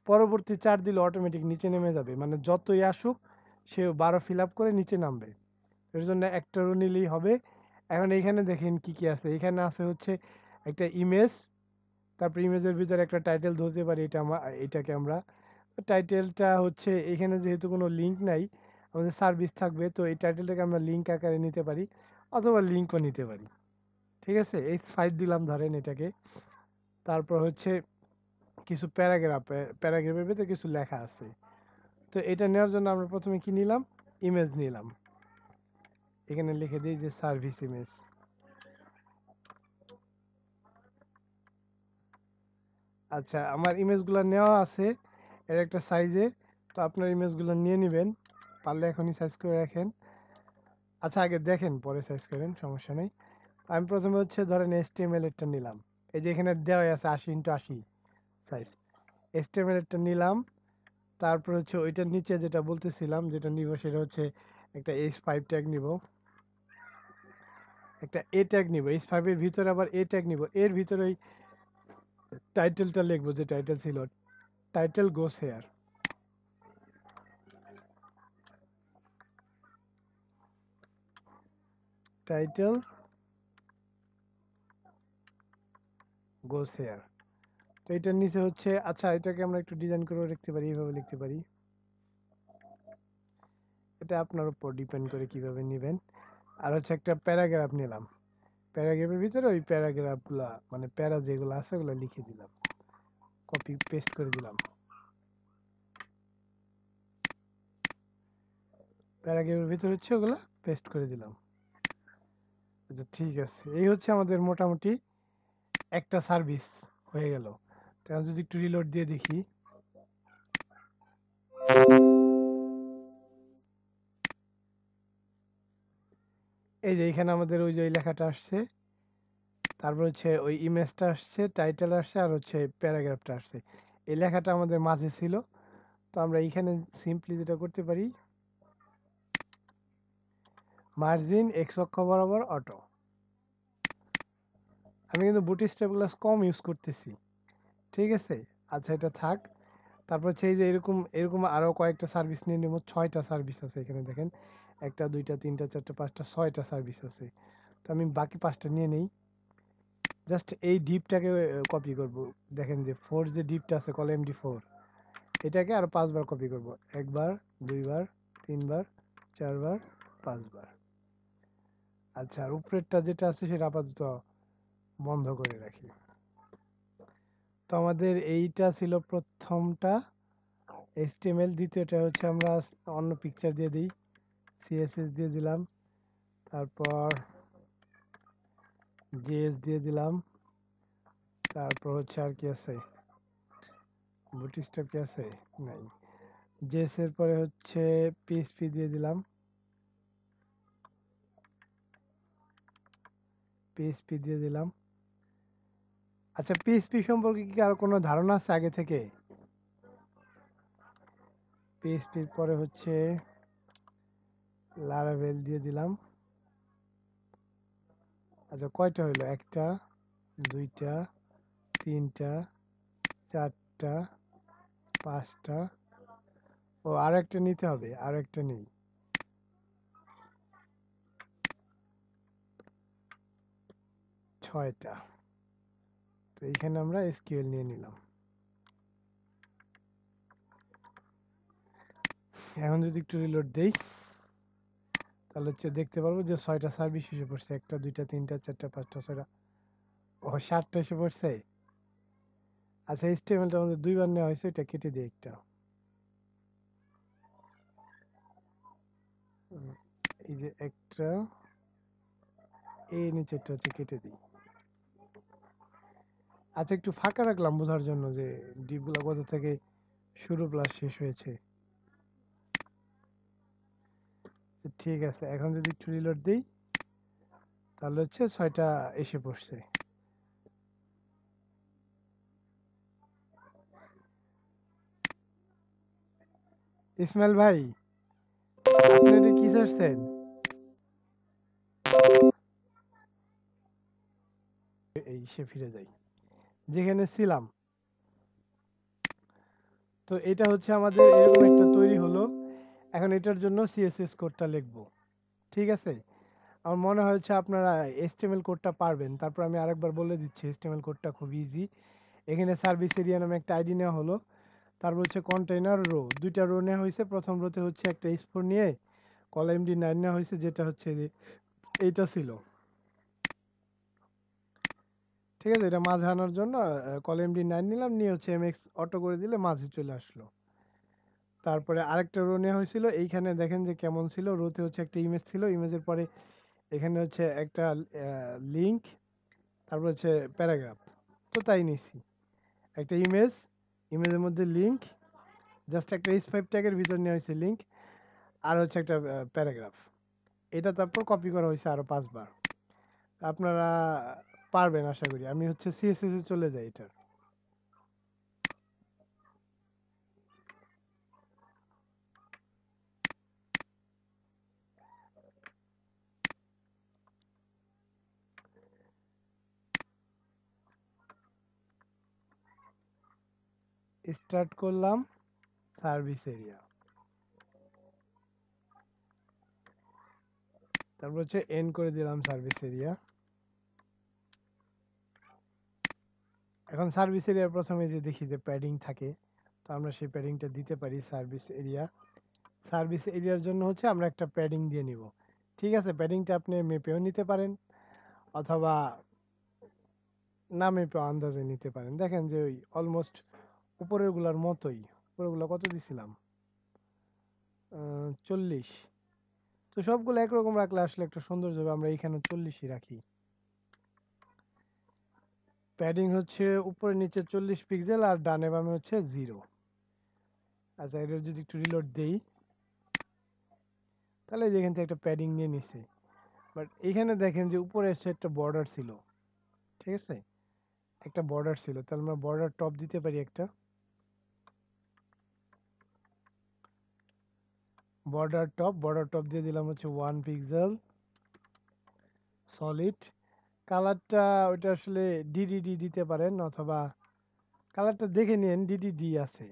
পরবর্তী 4 দিলে অটোমেটিক নিচে নেমে যাবে, মানে যতই আসুক সে 12 ফিল আপ করে নিচে নামবে। এর জন্য একটা রো নিলেই হবে। এখন এইখানে দেখেন কি কি আছে। এখানে আছে হচ্ছে একটা ইমেজ, তারপর ইমেজের ভিতরে একটা টাইটেল ধরতে পারি, এটাকে আমরা টাইটেলটা হচ্ছে, এখানে যেহেতু কোনো লিঙ্ক নাই, আমাদের সার্ভিস থাকবে, তো এই টাইটেলটাকে আমরা লিঙ্ক আকারে নিতে পারি, অথবা লিঙ্কও নিতে পারি, ঠিক আছে? H5 দিলাম ধরেন এটাকে। তারপর হচ্ছে কিছু প্যারাগ্রাফের ভিতরে কিছু লেখা আছে। তো এটা নেওয়ার জন্য আমরা প্রথমে কি নিলাম, ইমেজ নিলাম। এখানে লিখে দিই যে সার্ভিস ইমেজ। আচ্ছা, আমার ইমেজগুলো নেওয়া আছে এর একটা সাইজে। তো আপনার ইমেজগুলো নিয়ে নেবেন, পারলে এখনই সাইজ করে রাখেন। আচ্ছা, আগে দেখেন পরে সাইজ করেন, সমস্যা নেই। আমি প্রথমে হচ্ছে ধরেন HTML এরটা নিলাম, এই যে এখানে দেওয়া আছে 80x80 সাইজ। HTML এরটা নিলাম। তারপর হচ্ছে ওইটার নিচে যেটা বলতেছিলাম, যেটা নিব সেটা হচ্ছে একটা H5 ট্যাগ নিব, একটা A ট্যাগ নিব। H5 এর ভিতরে আবার A ট্যাগ নিব। এর ভিতরে ওই টাইটেলটা লিখবো, যে টাইটেল ছিল, টাইটেল গোস হেয়ার। টাইটেল গোস হেয়ার। তো এটার নিচে হচ্ছে, আচ্ছা এটাকে আমরা একটু ডিজাইন করে লিখতে পারি, এইভাবে লিখতে পারি। এটা আপনার উপর ডিপেন্ড করে কিভাবে নেবেন। আর হচ্ছে একটা প্যারাগ্রাফ নিলাম, প্যারাগ্রাফের ভিতরে ওই প্যারাগ্রাফগুলা, মানে প্যারা যেগুলো আছে ওগুলো লিখে দিলাম, কপি পেস্ট করে দিলাম। প্যারাগ্রাফের ভিতরে হচ্ছে ওগুলা পেস্ট করে দিলাম। আচ্ছা ঠিক আছে, এই হচ্ছে আমাদের মোটামুটি একটা সার্ভিস হয়ে গেল। তাহলে যদি একটু রিলোড দিয়ে দেখি, এই যে এখানে আমাদের ওই যে লেখাটা আসছে, তারপর হচ্ছে ওই ইমেজটা আসছে, টাইটেল আসছে, আর হচ্ছে প্যারাগ্রাফটা আসছে। এই লেখাটা আমাদের মাঝে ছিল। তো আমরা এইখানে সিম্পলি যেটা করতে পারি, মার্জিন এক্স অক্ষ বরাবর অটো। আমি কিন্তু বুটস্ট্র্যাপ কম ইউজ করতেছি, ঠিক আছে? আচ্ছা এটা থাক। তারপর হচ্ছে এই যে এরকম এরকম আরো কয়েকটা সার্ভিস নিয়ে নেব। 6টা সার্ভিস আছে এখানে দেখেন, 1টা 2টা 3টা 4টা 5টা 6টা সার্ভিস আছে। তো আমি বাকি 5টা নিয়ে নেই। জাস্ট এই ডিপটাকে কপি করব। দেখেন যে 4 যে ডিপটা আছে, কল MD4, এটাকে আরো 5 বার কপি করব। একবার, দুইবার, তিনবার, চারবার, 5 বার। আচ্ছা, আর উপরেরটা যেটা আছে সেটা আপাতত বন্ধ করে রাখি। তো আমাদের এইটা ছিল প্রথমটা, HTML, দ্বিতীয়টা হচ্ছে আমরা অন্য পিকচার দিয়ে দিই, CSS দিয়ে দিলাম, তারপর JS দিয়ে দিলাম, তারপর হচ্ছে আর কি আছে, বুটস্ট্র্যাপ কি আছে, নাই। JS এর পরে হচ্ছে PHP দিয়ে দিলাম, PHP দিয়ে দিলাম। আচ্ছা, PHP সম্পর্কে কি আর কোনো ধারণা আছে আগে থেকে? PHP এর পরে হচ্ছে লারাভেল দিয়ে দিলাম। আচ্ছা, কয়টা হইলো? একটা, দুইটা, তিনটা, চারটা, পাঁচটা। ও, আর একটা নিতে হবে, আর একটা নেই। ছয়টা। তো এইখানে আমরা SQL নিয়ে নিলাম। এখন যদি একটু রিলোড দেই, তাহলে হচ্ছে দেখতে পারবো যে 6টা সার্ভিস এসে পড়ছে। একটা, দুইটা, তিনটা, চারটা, পাঁচটা, 6টা। ও, 7টা এসে পড়ছে। আচ্ছা, HTML-টা আমাদের 2বার নেওয়া হয়েছে, এটা কেটে দিই একটা। এই যে একটা, এই নিচেরটা হচ্ছে কেটে দিই। আচ্ছা, একটু ফাঁকা রাখলাম বোঝার জন্য যে ডিপগুলো কোথা থেকে শুরু প্লাস শেষ হয়েছে। তো ঠিক আছে, এখন যদি একটু রিলোড দিই, তাহলে হচ্ছে 6টা এসে পড়ছে। ইসমাইল ভাই, আপনি এটা কি চাচ্ছেন? এই সে ফিরে যাই যেখানে ছিলাম। তো এটা হচ্ছে আমাদের এরকম একটা তৈরি হলো। এখন এটার জন্য CSS কোডটা লিখবো। ঠিক আছে, আমার মনে হচ্ছে আপনারা HTML কোডটা পারবেন। তারপর আমি আরেকবার বলে দিচ্ছি, HTML কোডটা খুব ইজি। এখানে সার্ভিস এরিয়া নামে একটা আইডি নেওয়া হলো, তারপর হচ্ছে কন্টেইনার রো, দুইটা রো নেওয়া হয়েছে। প্রথম রোতে হচ্ছে একটা S4 নিয়ে কলাম MD9 নেওয়া হয়েছে, যেটা হচ্ছে যে এইটা ছিল। ঠিক আছে, এটা মাঝে আনার জন্য কলাম MD9 নিলাম, নিয়ে হচ্ছে MX অটো করে দিলে মাঝে চলে আসলো। তারপরে আরেকটা রো নেওয়া হয়েছিল, এইখানে দেখেন যে কেমন ছিল। রোতে হচ্ছে একটা ইমেজ ছিল, ইমেজের পরে এখানে হচ্ছে একটা লিঙ্ক, তারপর হচ্ছে প্যারাগ্রাফ। তো তাই নিছি, একটা ইমেজ, ইমেজের মধ্যে লিঙ্ক, জাস্ট একটা S5 ট্যাগের ভিতর নেওয়া হয়েছে লিঙ্ক, আর হচ্ছে একটা প্যারাগ্রাফ। এটা তারপর কপি করা হয়েছে আরো 5বার। আপনারা পারবেন আশা করি। আমি হচ্ছে CSS এ চলে যাই। এটার স্টার্ট করলাম সার্ভিস এরিয়া, তারপর হচ্ছে এন্ড করে দিলাম সার্ভিস এরিয়া। এখন সার্ভিস এরিয়ার প্রথমে যে দেখি যে প্যাডিং থাকে, তো আমরা সেই প্যাডিংটা দিতে পারি। সার্ভিস এরিয়া, সার্ভিস এরিয়ার জন্য হচ্ছে আমরা একটা প্যাডিং দিয়ে নিব। ঠিক আছে, প্যাডিংটা আপনি মেপেও নিতে পারেন, অথবা না মেপেও আন্দাজে নিতে পারেন। দেখেন যে ওই অলমোস্ট উপরের গুলার মতোই। উপরের গুলা কত দিছিলাম? 40। তো সবগুলো একরকম রাখলে আসলে একটু সৌন্দর্য হবে। আমরা এখানে 40ই রাখি। প্যাডিং হচ্ছে উপরে নিচে 40 পিক্সেল, আর ডানে বামে হচ্ছে 0। আচ্ছা, এটা যদি একটু রিলোড দেই, তাহলে যেখান থেকে একটা প্যাডিং নিয়ে নিছে। বাট এখানে দেখেন যে উপরে এসে একটা বর্ডার ছিল। ঠিক আছে, একটা বর্ডার ছিল, তাহলে আমরা বর্ডার টপ দিতে পারি একটা। বর্ডার টপ দিয়ে দিলাম হচ্ছে 1 পিক্সেল সলিড। কালারটা ওইটা আসলে ডিডিডি দিতে পারেন, অথবা কালারটা দেখে নিন ডিডিডি আছে।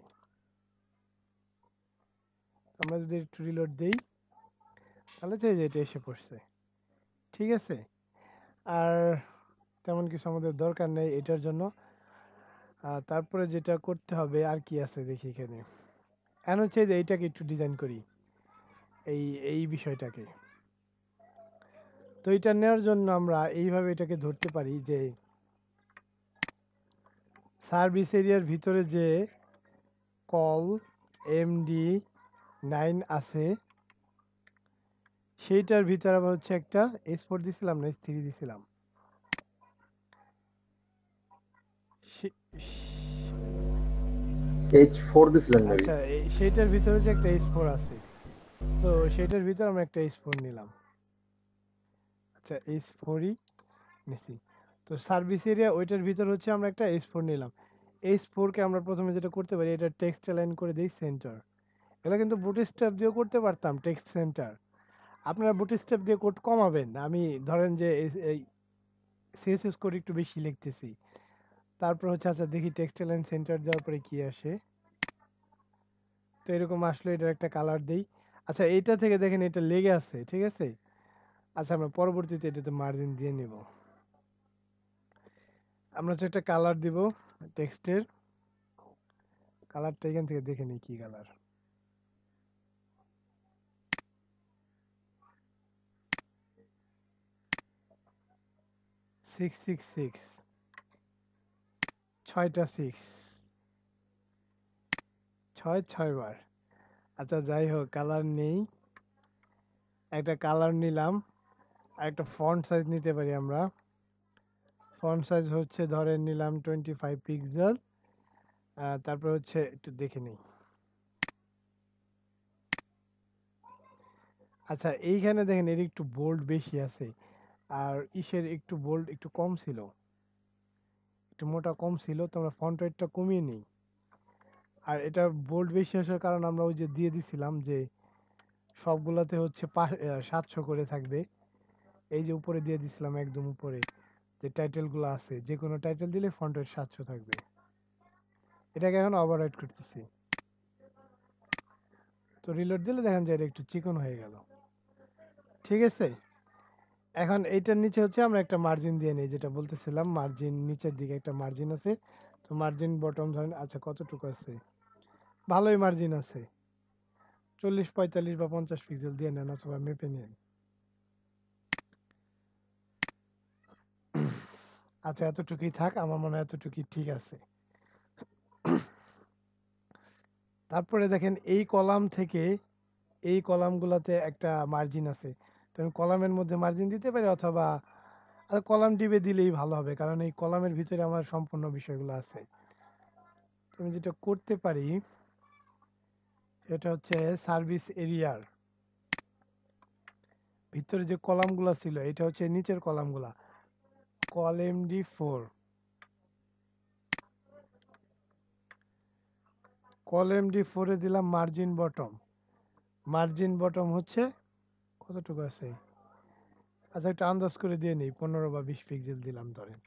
আমরা যদি একটু রিলোড দেই, তাহলে তো এই যে এটা এসে পড়ছে। ঠিক আছে, আর তেমন কিছু আমাদের দরকার নেই এটার জন্য। তারপরে যেটা করতে হবে আর কি আছে দেখি এখানে। এখন হচ্ছে যে এইটাকে একটু ডিজাইন করি, এই এই বিষয়টাকে। তো এটা নেওয়ার জন্য আমরা এইভাবে এটাকে ধরতে পারি যে সার্ভিস এরিয়ার ভিতরে যে কল MD9 আছে, সেইটার ভিতরে আবার হচ্ছে একটা S4 দিছিলাম না S3 দিছিলাম। সে- H4 দিছিলেন মেবি। আচ্ছা সেইটার ভিতরে যে একটা S4 আছে, তো সেইটার ভিতরে আমরা একটা S4 নিলাম। আচ্ছা S4ই নিছি। তো সার্ভিস এরিয়া ওইটার ভিতর হচ্ছে আমরা একটা S4 নিলাম। S4 কে আমরা প্রথমে যেটা করতে পারি, এটা টেক্সট অ্যালাইন করে দেই সেন্টার। এটা কিন্তু বুটস্ট্র্যাপ দিয়েও করতে পারতাম টেক্সট সেন্টার। আপনারা বুটস্ট্র্যাপ দিয়ে কোড কমাবেন, আমি ধরেন যে এই সিএসএস কোড একটু বেশি লিখতেছি, তারপর হচ্ছে আচ্ছা দেখি টেক্সট অ্যালাইন সেন্টার দেওয়ার পরে কি আসে। তো এরকম আসলে এটার একটা কালার দেই। আচ্ছা এইটা থেকে দেখেন এটা লেগে আছে, ঠিক আছে। আচ্ছা আমরা পরবর্তীতে এটাতে মার্জিন দিয়ে নিব। আমরা হচ্ছে একটা কালার দিব টেক্সটের। কালারটা এখান থেকে দেখে নিই কি কালার। 666, 6টা 6, 6 বার। আচ্ছা যাই হোক, কালার নেই, একটা কালার নিলাম। আর একটা ফন্ট সাইজ নিতে পারি আমরা। ফন্ট সাইজ হচ্ছে ধরেন নিলাম 25 পিক্সেল। তারপর হচ্ছে একটু দেখে নিই। আচ্ছা এইখানে দেখেন এর একটু বোল্ড বেশি আছে, আর ইসের একটু বোল্ড একটু কম ছিল, একটু মোটা কম ছিল, তো আমরা ফন্ট ওয়েটটা কমিয়ে নিই। আর এটা বোল্ড বেশি আসার কারণ আমরা ওই যে দিয়ে দিছিলাম যে সবগুলাতে হচ্ছে 700 করে থাকবে। এই যে উপরে দিয়ে দিছিলাম একদম উপরে যে টাইটেলগুলো আছে, যে কোনো টাইটেল দিলে ফন্ট ওয়েট 700 থাকবে। এটাকে এখন ওভাররাইট করতেছি। তো রিলোড দিলে দেখেন যে এটা একটু চিকন হয়ে গেল, ঠিক আছে। এখন এইটার নিচে হচ্ছে আমরা একটা মার্জিন দিয়ে নিই, যেটা বলতেছিলাম মার্জিন নিচের দিকে একটা মার্জিন আছে। তো মার্জিন বটম ধরেন আচ্ছা কতটুকু আছে, ভালোই মার্জিন আছে, 40 45 বা 50 পিক্সেল দিয়ে নেন অথবা মেপে নেন। আচ্ছা এতটুকুই থাক, আমার মনে হয় এতটুকুই ঠিক আছে। তারপরে দেখেন এই কলাম থেকে এই কলামগুলোতে একটা মার্জিন আছে, তো আমি কলামের মধ্যে মার্জিন দিতে পারি, অথবা কলাম টিপে দিলেই ভালো হবে, কারণ এই কলামের ভিতরে আমার সম্পূর্ণ বিষয়গুলো আছে। তো আমি যেটা করতে পারি সেটা হচ্ছে সার্ভিস এরিয়ার ভিতরে যে কলামগুলো ছিল, এটা হচ্ছে নিচের কলামগুলা, কলাম D4, কলাম D4 এ দিলাম মার্জিন বটম। মার্জিন বটম হচ্ছে কতটুকু আছে, আচ্ছা একটা আন্দাজ করে দিয়ে নেই, 15 বা 20 পিক্সেল দিলাম ধরেন।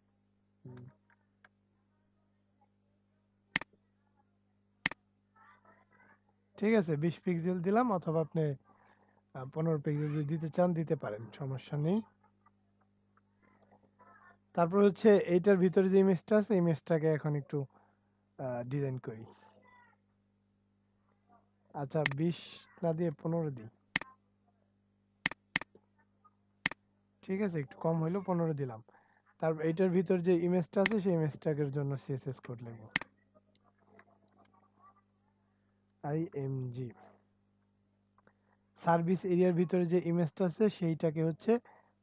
ঠিক আছে 20 পিক্সেল দিলাম, অথবা আপনি 15 পিক্সেল যদি দিতে চান দিতে পারেন, সমস্যা নেই। তারপর হচ্ছে এইটার ভিতরে যে ইমেজটা আছে, ইমেজটাকে এখন একটু ডিজাইন করি। আচ্ছা 20 না দিয়ে 15 দিই, ঠিক আছে একটু কম হইলো, 15 দিলাম। তারপর এইটার ভিতর যে ইমেজটা আছে সেই ইমেজটার জন্য সিএসএস কোড লিখব, IMG। সার্ভিস এরিয়ার ভিতরে যে ইমেজটা আছে সেইটাকে হচ্ছে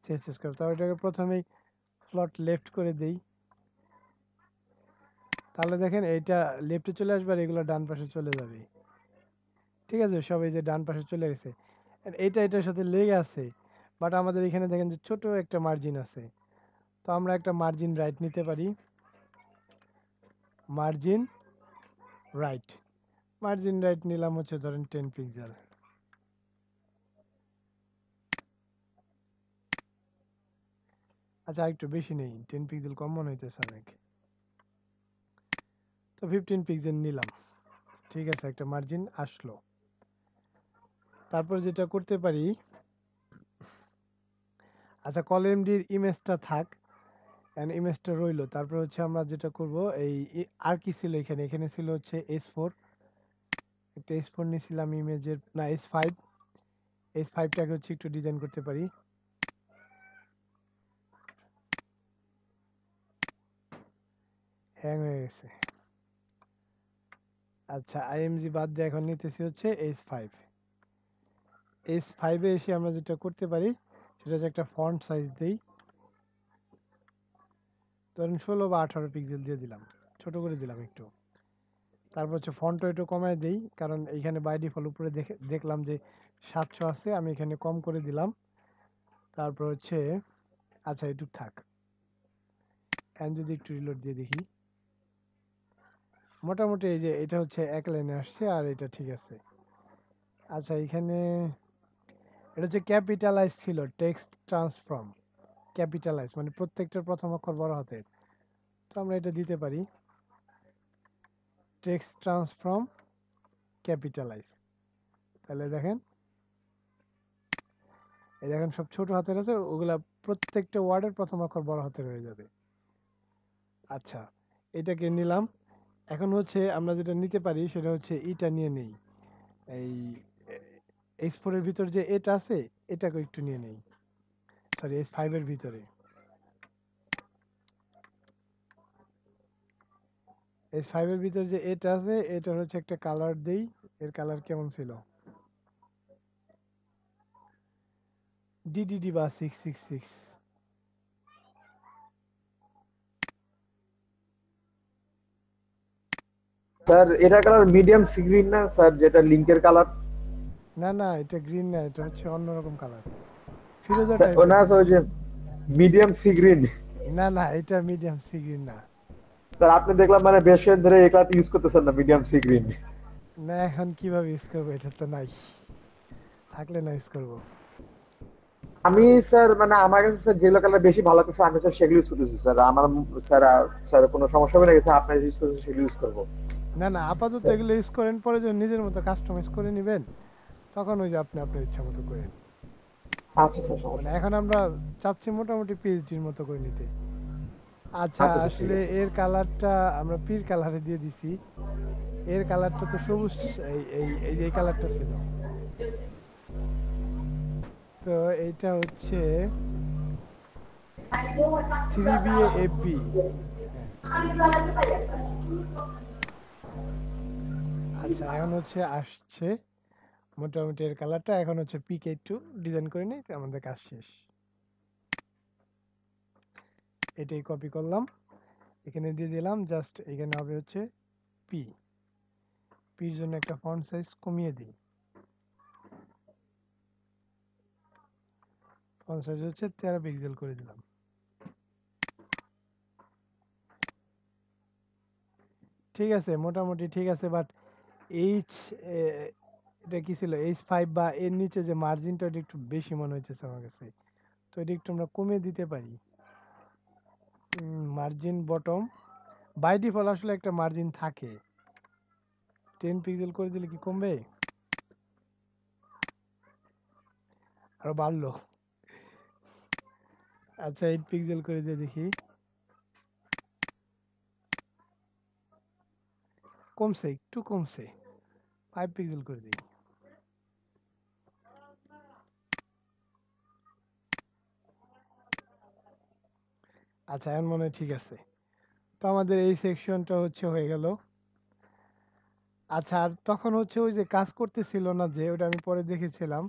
সিএসএস কোড, তাহলে এটাকে প্রথমেই ফ্লট লেফট করে দেই। তাহলে দেখেন এইটা লেফটে চলে আসবে আর এগুলো ডান পাশে চলে যাবে, ঠিক আছে। সব এই যে ডান পাশে চলে গেছে, আর এইটা এটার সাথে লেগে আছে, বাট আমাদের এখানে দেখেন যে ছোট একটা মার্জিন আছে। তো আমরা একটা মার্জিন রাইট নিতে পারি, মার্জিন রাইট। মার্জিন রাইট নিলাম হচ্ছে ধরেন 10 পিক্সেল। আচ্ছা একটু বেশি নেই, 10 পিক্সেল কম মনে হইতেছে অনেক, তো 15 পিক্সেল নিলাম, ঠিক আছে একটা মার্জিন আসলো। তারপর যেটা করতে পারি, আচ্ছা কলাম ডির ইমেজটা থাক, ইমেজটা রইলো। তারপর হচ্ছে আমরা যেটা করব, এই আর কি ছিল এখানে, এখানে ছিল হচ্ছে S4, একটা S4 নিয়েছিলাম ইমেজের, না S5। S5টাকে হচ্ছে একটু ডিজাইন করতে পারি। হ্যাং হয়ে গেছে, আচ্ছা, আইএমজি বাদ দিয়ে এখন নিতেছি হচ্ছে H5। H5 এ এসে আমরা যেটা করতে পারি সেটা হচ্ছে একটা ফন্ট সাইজ দেই, ধরেন 16 বা 18 পিক্সেল দিয়ে দিলাম, ছোট করে দিলাম একটু। তারপর হচ্ছে ফন্ট একটু কমায় দেই, কারণ এইখানে বাই ডিফল্ট উপরে দেখলাম যে 700 আছে, আমি এখানে কম করে দিলাম। তারপর হচ্ছে আচ্ছা এটুক থাক, এখন যদি একটু রিলোড দিয়ে দেখি, মোটামুটি এই যে এটা হচ্ছে এক লাইনে আসছে আর এটা ঠিক আছে। আচ্ছা এখানে এটা হচ্ছে ক্যাপিটালাইজ ছিল, টেক্সট ট্রান্সফর্ম ক্যাপিটালাইজ মানে প্রত্যেকটার প্রথম অক্ষর বড় হাতের। তো আমরা এটা দিতে পারি টেক্সট ট্রান্সফর্ম ক্যাপিটালাইজ। তাহলে দেখেন, এই দেখেন সব ছোট হাতের আছে, ওগুলা প্রত্যেকটা ওয়ার্ডের প্রথম অক্ষর বড় হাতের হয়ে যাবে। আচ্ছা এটাকে নিলাম। এখন হচ্ছে আমরা যেটা নিতে পারি সেটা হচ্ছে এটা নিয়ে নেই, এই H4 এর ভিতর যে এটা আছে এটাকে একটু নিয়ে নেই, সরি H5 এর ভিতরে। H5 এর ভিতর যে এটা আছে এটার হচ্ছে একটা কালার দেই, এর কালার কেমন ছিল, DDD বা 666। স্যার এটা কালার মিডিয়াম সি গ্রিন না স্যার, যেটা লিংকের কালার? না না, এটা গ্রিন না, এটা হচ্ছে অন্যরকম কালার, ফিরোজা স্যার ও টাইপের। না স্যার, ওই যে মিডিয়াম সি গ্রিন। না না, এটা মিডিয়াম সি গ্রিন না। স্যার আপনি দেখলাম মানে বেশ দিন ধরে এই কালার ইউজ করতেছেন না, মিডিয়াম সি গ্রিন। না এখন কিভাবে ইউজ করবো, এটা তো নাই, থাকলে না ইউজ করবো। আমি স্যার মানে আমার কাছে স্যার যেগুলো কালার বেশি ভালো লাগছে আমি স্যার সেগুলো ইউজ করতেছি স্যার। আমার স্যার স্যার কোনো সমস্যা হবে না, স্যার আপনার ইউজ করতেছেন সেগুলো ইউজ করবো। না না, আপাতত এগুলো ইউজ করেন, পরে যখন নিজের মতো কাস্টমাইজ করে নেবেন তখন ওই যে আপনি আপনার ইচ্ছা মতো করেন। আচ্ছা স্যার, মানে সমস্যা এখন আমরা চাচ্ছি মোটামুটি পিএইচডির মতো করে নিতে। আচ্ছা আচ্ছা স্যার, ঠিক আসলে আছে। এর কালারটা আমরা পির কালারে দিয়ে দিছি, এর কালারটা তো সবুজ, এই যে কালারটা ছিল, তো এইটা হচ্ছে 3BA FB। আচ্ছা এখন হচ্ছে আসছে মোটামুটি এর কালারটা, এখন হচ্ছে পিকে একটু ডিজাইন করে নিই, আমাদের কাজ শেষ। এটাই কপি করলাম, এখানে দিয়ে দিলাম, জাস্ট এখানে হবে হচ্ছে পি, পির জন্য একটা ফন্ট সাইজ কমিয়ে দিই, ফন্ট সাইজ হচ্ছে 13 পিক্সেল করে দিলাম। ঠিক আছে, মোটামুটি ঠিক আছে, বাট এইচ এটা কি ছিল H5 বা এর নিচে যে মার্জিনটা ওটা একটু বেশি মনে হচ্ছে আমার কাছে, তো এটা একটু আমরা কমিয়ে দিতে পারি। মার্জিন বটম বাই ডিফল্ট আসলে একটা মার্জিন থাকে, 10 পিক্সেল করে দিলে কি কমবে, আরো বাড়লো। আচ্ছা 8 পিক্সেল করে দিয়ে দেখি, কমছে, একটু কমছে, 5 পিক্সেল করে দিই। আচ্ছা এখন মনে হয় ঠিক আছে। তো আমাদের এই সেকশনটা হচ্ছে হয়ে গেল। আচ্ছা আর তখন হচ্ছে ওই যে কাজ করতেছিল না, যে ওটা আমি পরে দেখেছিলাম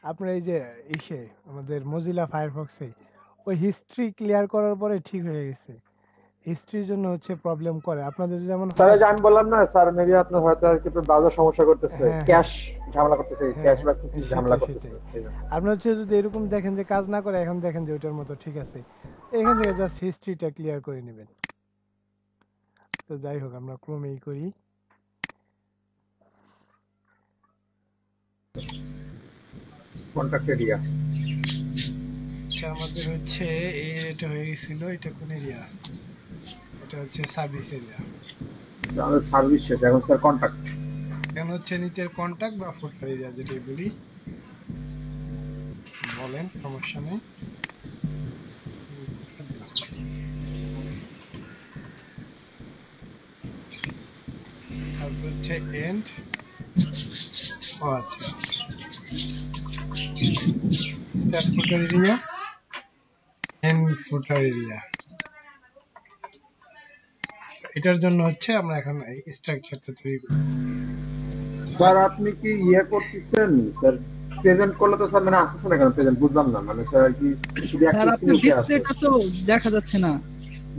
আপনার এই যে ইসে আমাদের মজিলা ফায়ারফক্সে, ওই হিস্ট্রি ক্লিয়ার করার পরে ঠিক হয়ে গেছে। হিস্ট্রির জন্য হচ্ছে প্রবলেম করে আপনাদের যেমন স্যার হয়। ওই যে আমি বললাম না স্যার, মেবি আপনার হয়তো আর কি ব্রাউজার সমস্যা করতেছে, হ্যাঁ হ্যাঁ ক্যাশ ঝামেলা করতেছে, হ্যাঁ ক্যাশ হ্যাঁ, বা কুকিজ ঝামেলা সেটাই করতেছে সেটাই। এই জন্য। আপনার হচ্ছে যদি এরকম দেখেন যে কাজ না করে, এখন দেখেন যে ওইটার মতো ঠিক আছে, এখান থেকে জাস্ট হিস্ট্রিটা ক্লিয়ার করে নেবেন। তো যাই হোক আমরা ক্রমেই করি। কন্ট্যাক্ট এরিয়া আচ্ছা আমাদের হচ্ছে এই এটা হয়ে গেছিল, এটা কোন এরিয়া, এটা হচ্ছে সার্ভিস এরিয়া। আমাদের সার্ভিস শেষ, এখন স্যার কন্ট্যাক্ট। এখন হচ্ছে নিচের কন্টাক্ট বা ফুটার এরিয়া যেটাই বলি, বলেন সমস্যা নেই। তারপর হচ্ছে এন্ড, ও আচ্ছা start footer area, and footer area, এটার জন্য হচ্ছে আমরা এখন এই স্ট্রাকচারটা তৈরি করি। স্যার আপনি কি ইয়ে করতেছেন স্যার? প্রেজেন্ট করলে তো স্যার মানে আসছে না কেন প্রেজেন্ট বুঝলাম না, মানে স্যার কি শুধু স্যার একটা আপনার স্ক্রিন উঠে আছে? ডিসপ্লেটা তো দেখা যাচ্ছে না।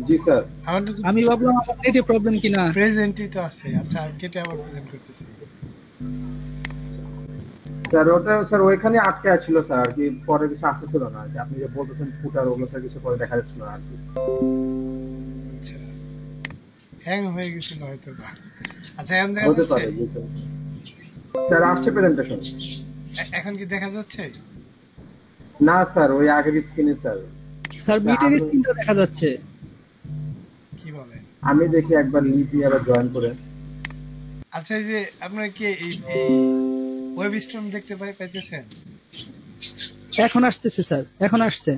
জি স্যার। আমাদের তো আমি ভাবলাম আমার নেটে প্রবলেম কিনা। প্রেজেন্টই তো আছে। আচ্ছা আমি কেটে আবার প্রেজেন্ট করতেছি। স্যার ওটা স্যার ওইখানে আটকে ছিল স্যার, আর কি পরে কিছু আসছিল না আর কি। আপনি যে বলতেছেন ফুটার ওগুলো স্যার কিছু পরে দেখা যাচ্ছিল না আর কি। আচ্ছা হ্যাং হয়ে গেছিল হয়তো বা। আচ্ছা এখন দেখা হতে যাচ্ছে? পারে জি স্যার। স্যার আসছে প্রেজেন্টেশন? এখন কি দেখা যাচ্ছে? না স্যার ওই আগের স্ক্রিনে স্যার। স্যার মিটের আমি- স্ক্রিনটা দেখা যাচ্ছে। কি বলেন? আমি দেখি একবার লিঙ্ক দিয়ে আবার জয়েন করে। আচ্ছা এই যে আপনারা কি এই ওয়েব স্ট্রিম দেখতে পাইতেছেন? এখন আসতেছে স্যার, এখন আসছে।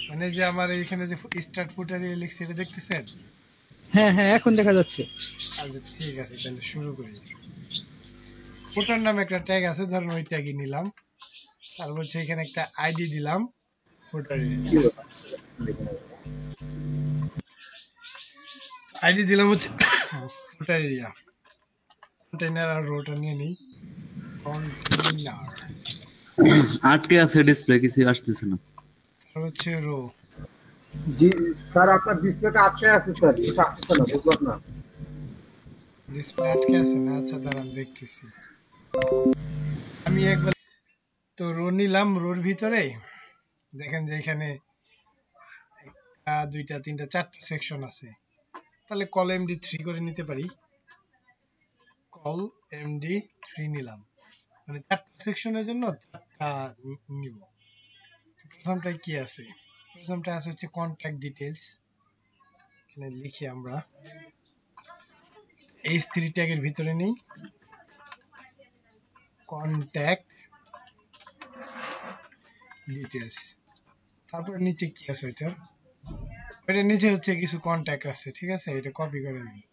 মানে যে আমার এইখানে যে স্টার্ট ফুটার লিখছে এটা দেখতেছেন? হ্যাঁ হ্যাঁ এখন দেখা যাচ্ছে। আচ্ছা ঠিক আছে তাহলে শুরু করি। ফুটার নামে একটা ট্যাগ আছে, ধরুন ওই ট্যাগই নিলাম। তারপর হচ্ছে এখানে একটা আইডি দিলাম ফুটারে। কি ব্যাপার? দেখুন। আইডি দিলাম হচ্ছে ফুটার এরিয়া। কন্টেইনার আর রোটা নিয়ে নিই। কন্টেইনার আটকে আছে ডিসপ্লে, কিছু আসতেছে না। আর হচ্ছে রো। জি স্যার আপনার ডিসপ্লেটা আটকে আছে স্যার, কিছু আসছে না বুঝলাম না। ডিসপ্লে আটকে আছে না? আচ্ছা দাঁড়ান দেখতেছি। আমি একবার তো রো নিলাম, রোর ভিতরে দেখেন যে এখানে একটা দুইটা তিনটা চারটা সেকশন আছে। তাহলে কল এমডি 3 করে নিতে পারি। কল এমডি 3 নিলাম, মানে চারটা সেকশনের জন্য চারটা নিব। প্রথমটায় কি আছে? প্রথমটা আছে হচ্ছে কন্ট্যাক্ট ডিটেইলস। এখানে লিখি আমরা H3 ট্যাগের ভিতরে নেই কন্ট্যাক্ট ডিটেইলস। তারপর নিচে কি আছে ওইটার? ওইটার নিচে হচ্ছে কিছু কন্ট্যাক্ট আছে, ঠিক আছে? এটা কপি করে নিই।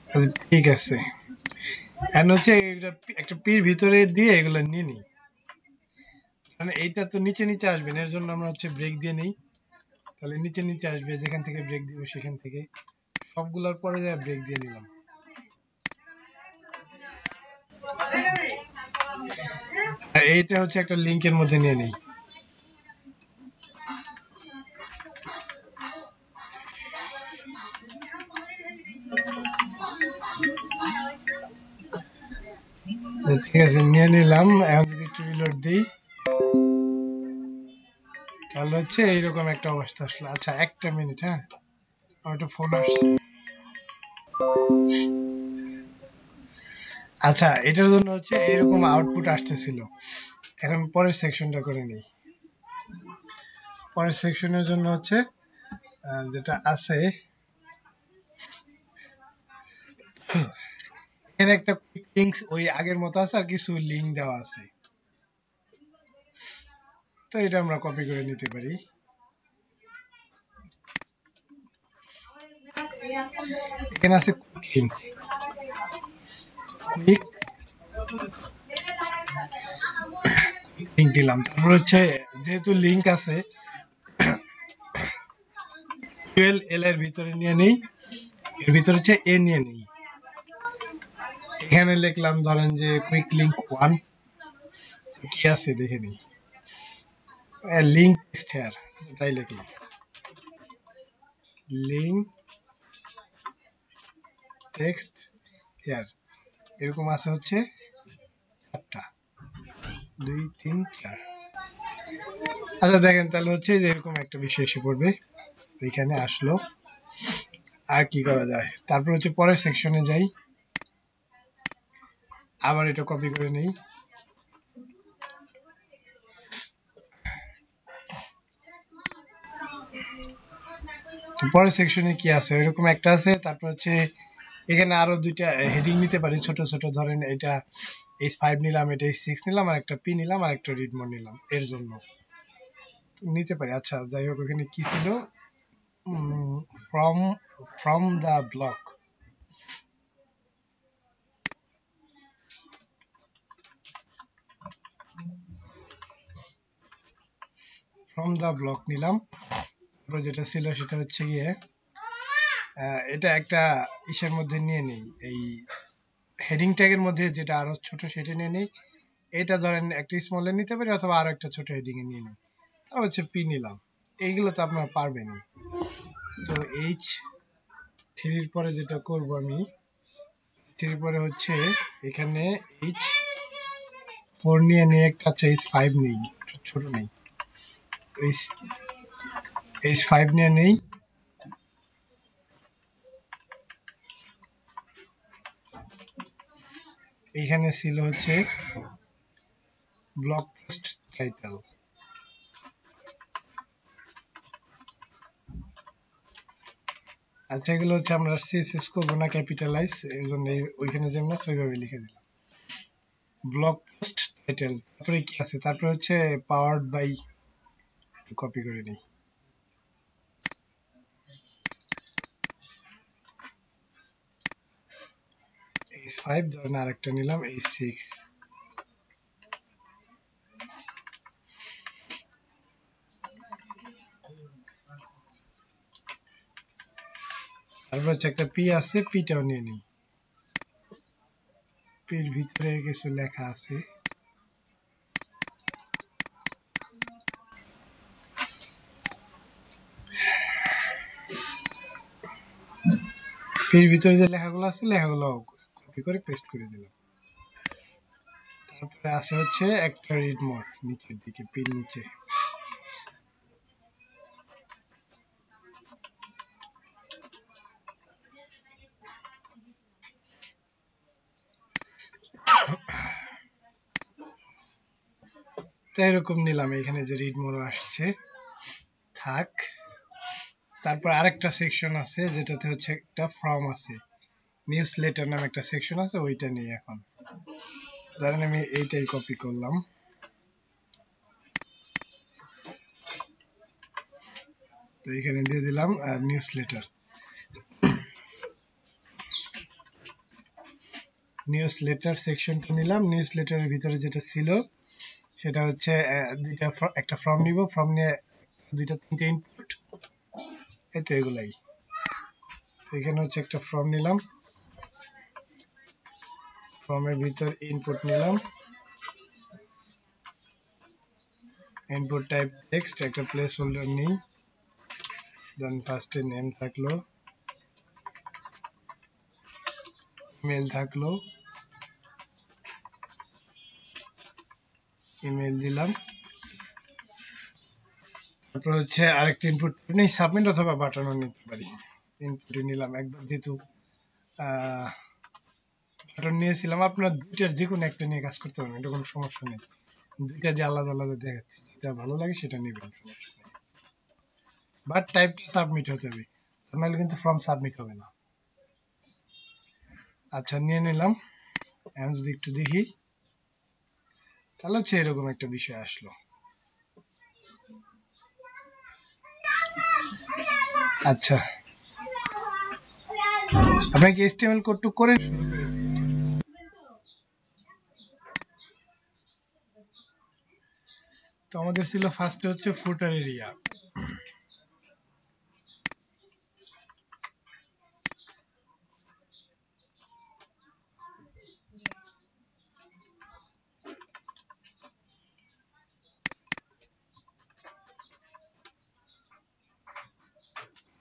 আচ্ছা, ঠিক আছে। এখন হচ্ছে এটা একটা পির ভিতরে দিয়ে এগুলো নিয়ে নিই। মানে এইটা তো নিচে নিচে আসবে না, এর জন্য আমরা হচ্ছে ব্রেক দিয়ে নেই। তাহলে নিচে নিচে আসবে, যেখান থেকে ব্রেক দিব সেখান থেকে সবগুলোর পরে যায় ব্রেক দিয়ে নিলাম। আর এইটা হচ্ছে একটা লিংকের মধ্যে নিয়ে নেই। ঠিক আছে নিয়ে নিলাম। এখন যদি একটু রিলোড দিই তাহলে হচ্ছে এইরকম একটা অবস্থা আসলো। আচ্ছা একটা মিনিট, হ্যাঁ আমার একটা ফোন আসছে। আচ্ছা এটার জন্য হচ্ছে এরকম আউটপুট আসতেছিল। এখন পরের সেকশনটা করে নিই। পরের সেকশনের জন্য হচ্ছে যেটা আছে এখানে একটা কুইক লিংকস ওই আগের মতো আছে, আর কিছু লিংক দেওয়া আছে। তো এটা আমরা কপি করে নিতে পারি। এখানে আছে কুইক লিংক, কুইক লিংক দিলাম। তারপর হচ্ছে যেহেতু লিংক আছে এল এর ভিতরে নিয়ে নেই, এর ভিতরে হচ্ছে এ নিয়ে নেই। এখানে লিখলাম ধরেন যে কুইক লিংক 1 কি আছে দেখে নিই। লিংক টেক্সট হেয়ার, তাই লিখলাম লিংক টেক্সট হেয়ার। এরকম আছে হচ্ছে 4টা 2 3 4। আচ্ছা দেখেন তাহলে হচ্ছে যে এরকম একটা বিষয় এসে পড়বে, এখানে আসলো। আর কি করা যায়? তারপর হচ্ছে পরের সেকশনে যাই, আবার এটা কপি করে নেই। পরের সেকশনে কি আছে? এরকম একটা আছে। তারপর হচ্ছে এখানে আরো দুইটা হেডিং নিতে পারি ছোট ছোট, ধরেন এটা H5 নিলাম, এটা H6 নিলাম, আর একটা পি নিলাম, আর একটা রিড মোড নিলাম, এর জন্য নিতে পারি। আচ্ছা যাই হোক, এখানে কি ছিল? From the block. From the block নিলাম। তারপর যেটা ছিল সেটা হচ্ছে গিয়ে এটা একটা ইসের মধ্যে নিয়ে নেই, এই হেডিং ট্যাগের মধ্যে যেটা আরো ছোট সেটা নিয়ে নেই। এটা ধরেন একটা স্মলে নিতে পারি অথবা আরো একটা ছোট হেডিং এ নিয়ে নিই। আর হচ্ছে পি নিলাম। এইগুলো তো আপনারা পারবেনই। তো H3 এর পরে যেটা করব আমি, 3 পরে হচ্ছে এখানে H4 নিয়ে নিয়ে একটা আছে H5 নেই, ছোট নেই, H5 নিয়ে নেই। এখানে ছিল হচ্ছে ব্লগ পোস্ট টাইটেল। আচ্ছা, এগুলো হচ্ছে আমরা সিএসএস করবো না, ক্যাপিটালাইজ, এই জন্য ওইখানে যেমন ওইভাবে লিখে দিলাম ব্লগ পোস্ট টাইটেল। তারপরে কি আছে, তারপরে হচ্ছে পাওয়ার্ড বাই, কপি করে নিই। H5 ধরেন আরেকটা নিলাম H6। তারপর হচ্ছে একটা পি আছে, পিটাও নিয়ে নিই। পির ভিতরে কিছু লেখা আছে, পির ভিতরে যে লেখাগুলো আছে লেখাগুলো কপি করে পেস্ট করে দিলাম। তারপরে আছে হচ্ছে একটা রিড মোর নিচের দিকে, পির নিচে। তো এরকম নিলাম, এখানে যে রিড মোর আসছে থাক। তারপর আরেকটা সেকশন আছে যেটাতে হচ্ছে একটা ফর্ম আছে, নিউজ লেটার নামে একটা সেকশন আছে, ওইটা নিয়ে এখন ধরেন আমি এইটাই কপি করলাম, তো এখানে দিয়ে দিলাম আর নিউজ লেটার। নিউজ লেটার সেকশনটা নিলাম। নিউজ লেটারের ভিতরে যেটা ছিল সেটা হচ্ছে একটা ফর্ম নিব, ফর্ম নিয়ে 2-3টে ইনপুট, এই তো এগুলাই। তো এখানে হচ্ছে একটা ফর্ম নিলাম, ফর্মের ভিতর ইনপুট নিলাম, ইনপুট টাইপ টেক্সট, একটা প্লেস হোল্ডার নিই, দেন ফার্স্টে নেম থাকলো, ইমেল থাকলো, ইমেল দিলাম। তারপর হচ্ছে আরেকটা ইনপুট নেই, সাবমিট অথবা বাটনও নিতে পারি। ইনপুটে নিলাম একবার, যেহেতু বাটন নিয়েছিলাম, আপনার দুইটার যে কোনো একটা নিয়ে কাজ করতে পারবেন, এটা কোনো সমস্যা নেই। দুইটা যে আলাদা আলাদা দেখাচ্ছে, যেটা ভালো লাগে সেটা নেবেন, সমস্যা নেই। বাট টাইপটা সাবমিট হতে হবে, নাহলে কিন্তু ফর্ম সাবমিট হবে না। আচ্ছা, নিয়ে নিলাম। এখন যদি একটু দেখি, তাহলে হচ্ছে এরকম একটা বিষয় আসলো। আচ্ছা, আপনাকে HTML কোডটুক করে শুরু করে দিই। তো আমাদের ছিল ফার্স্টে হচ্ছে ফুটার এরিয়া।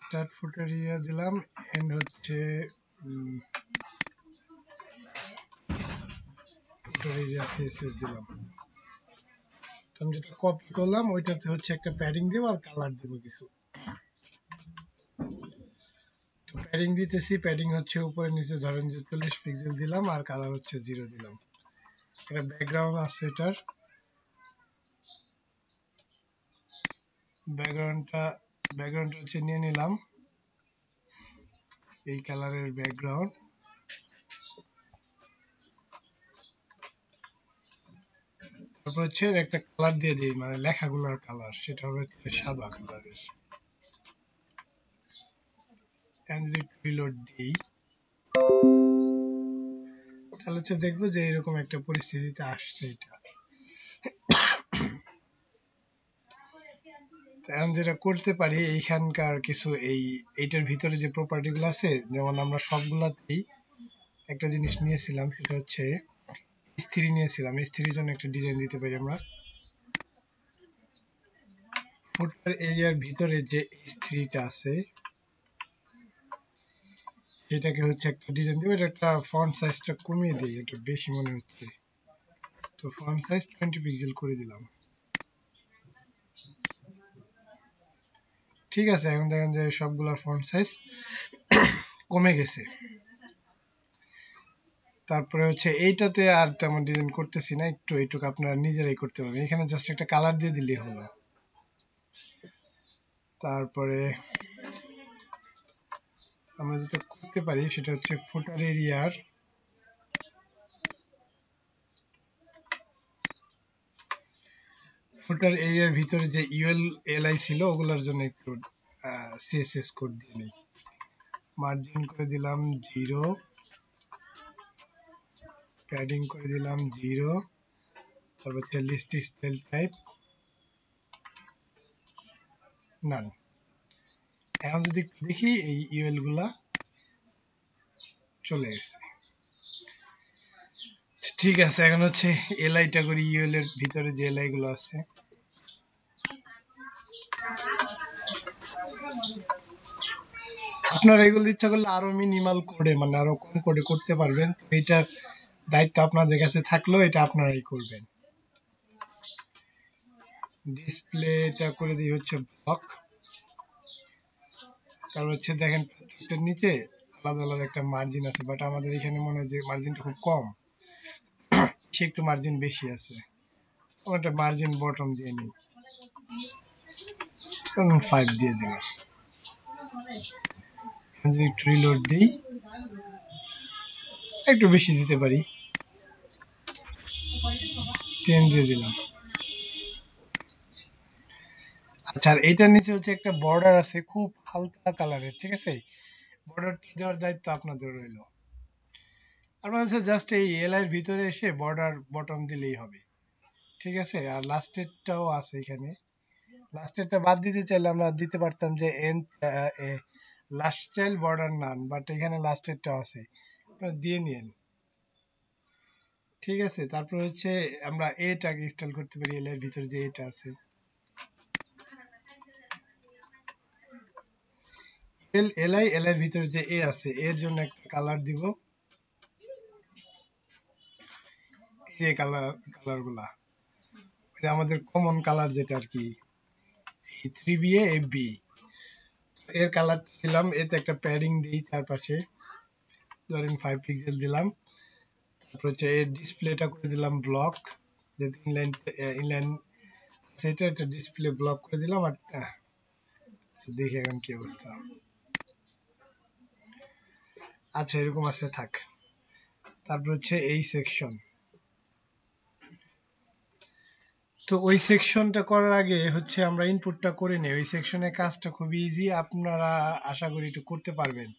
স্টার্ট ফুটার এরিয়া দিলাম, এন্ড হচ্ছে ফুটার এরিয়া সিএসএস দিলাম। তো আমি যেটা কপি করলাম ওইটাতে হচ্ছে একটা প্যাডিং দেব আর কালার দেব কিছু। তো প্যাডিং দিতেছি, প্যাডিং হচ্ছে উপরে নিচে ধরেন যে 40 পিক্সেল দিলাম আর কালার হচ্ছে 0 দিলাম। একটা ব্যাকগ্রাউন্ড আছে, এটার ব্যাকগ্রাউন্ড হচ্ছে নিয়ে নিলাম এই কালারের ব্যাকগ্রাউন্ড। তারপর হচ্ছে একটা কালার দিয়ে দিই, মানে লেখাগুলোর কালার, সেটা হবে সাদা কালারের। রিলোড দিই, তাহলে হচ্ছে দেখবো যে এরকম একটা পরিস্থিতিতে আসছে এটা। এখন যেটা করতে পারি এইখানকার কিছু এইটার ভিতরে যে প্রপার্টি গুলো আছে, যেমন আমরা সবগুলাতেই একটা জিনিস নিয়েছিলাম, সেটা হচ্ছে স্ত্রী নিয়েছিলাম। স্ত্রীর জন্য একটা ডিজাইন দিতে পারি আমরা। ফুটার এরিয়ার ভিতরে যে স্ত্রীটা আছে এটাকে হচ্ছে একটা ডিজাইন দিব। এটা একটা ফন্ট সাইজটা কমিয়ে দিই, এটা বেশি মনে হচ্ছে, তো ফন্ট সাইজ 20 পিক্সেল করে দিলাম। ঠিক আছে, এখন দেখেন যে সবগুলা ফন্ট সাইজ কমে গেছে। তারপরে হচ্ছে এইটাতে আর তেমন ডিজাইন করতেছি না, একটু এইটুকু আপনারা নিজেরাই করতে পারবেন। এখানে জাস্ট একটা কালার দিয়ে দিলেই হলো। তারপরে আমরা যেটা করতে পারি সেটা হচ্ছে ফুটার এরিয়ার ভিতরে যে ইউএল এলআই ছিল ওগুলোর জন্য একটু সিএসএস কোড দিয়ে নিই। মার্জিন করে দিলাম 0, প্যাডিং করে দিলাম 0, তারপর হচ্ছে লিস্ট স্টাইল টাইপ নান। এখন যদি দেখি এই ইউএল গুলা চলে গেছে। ঠিক আছে, এখন হচ্ছে এলআইটা করি। ইউএল এর ভিতরে যে এলআই গুলো আছে আপনারা এগুলো ইচ্ছা করলে আরো মিনিমাল কোডে, মানে আরো কম কোডে করতে পারবেন। এটার দায়িত্ব আপনাদের কাছে থাকলো, এটা আপনারাই করবেন। ডিসপ্লেটা করে দিই হচ্ছে ব্লক। তারপর হচ্ছে দেখেন প্রত্যেকটার নিচে আলাদা আলাদা একটা মার্জিন আছে, বাট আমাদের এখানে মনে হয় যে মার্জিনটা খুব কম, সে একটু মার্জিন বেশি আছে। আমরা একটা মার্জিন বটম দিয়ে নিই, 5 দিয়ে দিলাম। যদি একটু রিলোড দিই, একটু বেশি দিতে পারি, 10 দিয়ে দিলাম। আচ্ছা, আর এইটার নিচে হচ্ছে একটা বর্ডার আছে খুব হালকা কালারের, ঠিক আছে? বর্ডারটা দেওয়ার দায়িত্ব আপনাদের রইল। আপনার হচ্ছে জাস্ট এই এলআই এর ভিতরে এসে বর্ডার বটম দিলেই হবে, ঠিক আছে? আর লাস্টেরটাও আছে এখানে। লাস্টেরটা বাদ দিতে চাইলে আমরা দিতে পারতাম যে last style border none, but এখানে লাস্টেরটাও আছে, আপনারা দিয়ে নিন। ঠিক আছে, তারপর হচ্ছে আমরা এটাকে ইনস্টল করতে পারি। এলআই এর ভিতরে যে এটা আছে, এলআই এর ভিতরে যে এ আছে, এর জন্য একটা কালার দিব। এই কালার গুলা আমাদের কমন কালার, যেটা আর কি 3BA FB, এর কালার দিলাম। এতে একটা প্যাডিং দিই চারপাশে, ধরেন 5 পিক্সেল দিলাম। তারপর হচ্ছে এর ডিসপ্লেটা করে দিলাম ব্লক, যে ইনলাইন সেটা একটা ডিসপ্লে ব্লক করে দিলাম। আর দেখি এখন কি অবস্থা। আচ্ছা, এরকম আছে, থাক। তারপর হচ্ছে এই সেকশন, তো ওই সেকশনটা করার আগে হচ্ছে আমরা ইনপুটটা করে নেই। ওই সেকশনের কাজটা খুব ইজি, আপনারা আশা করি একটু করতে পারবেন।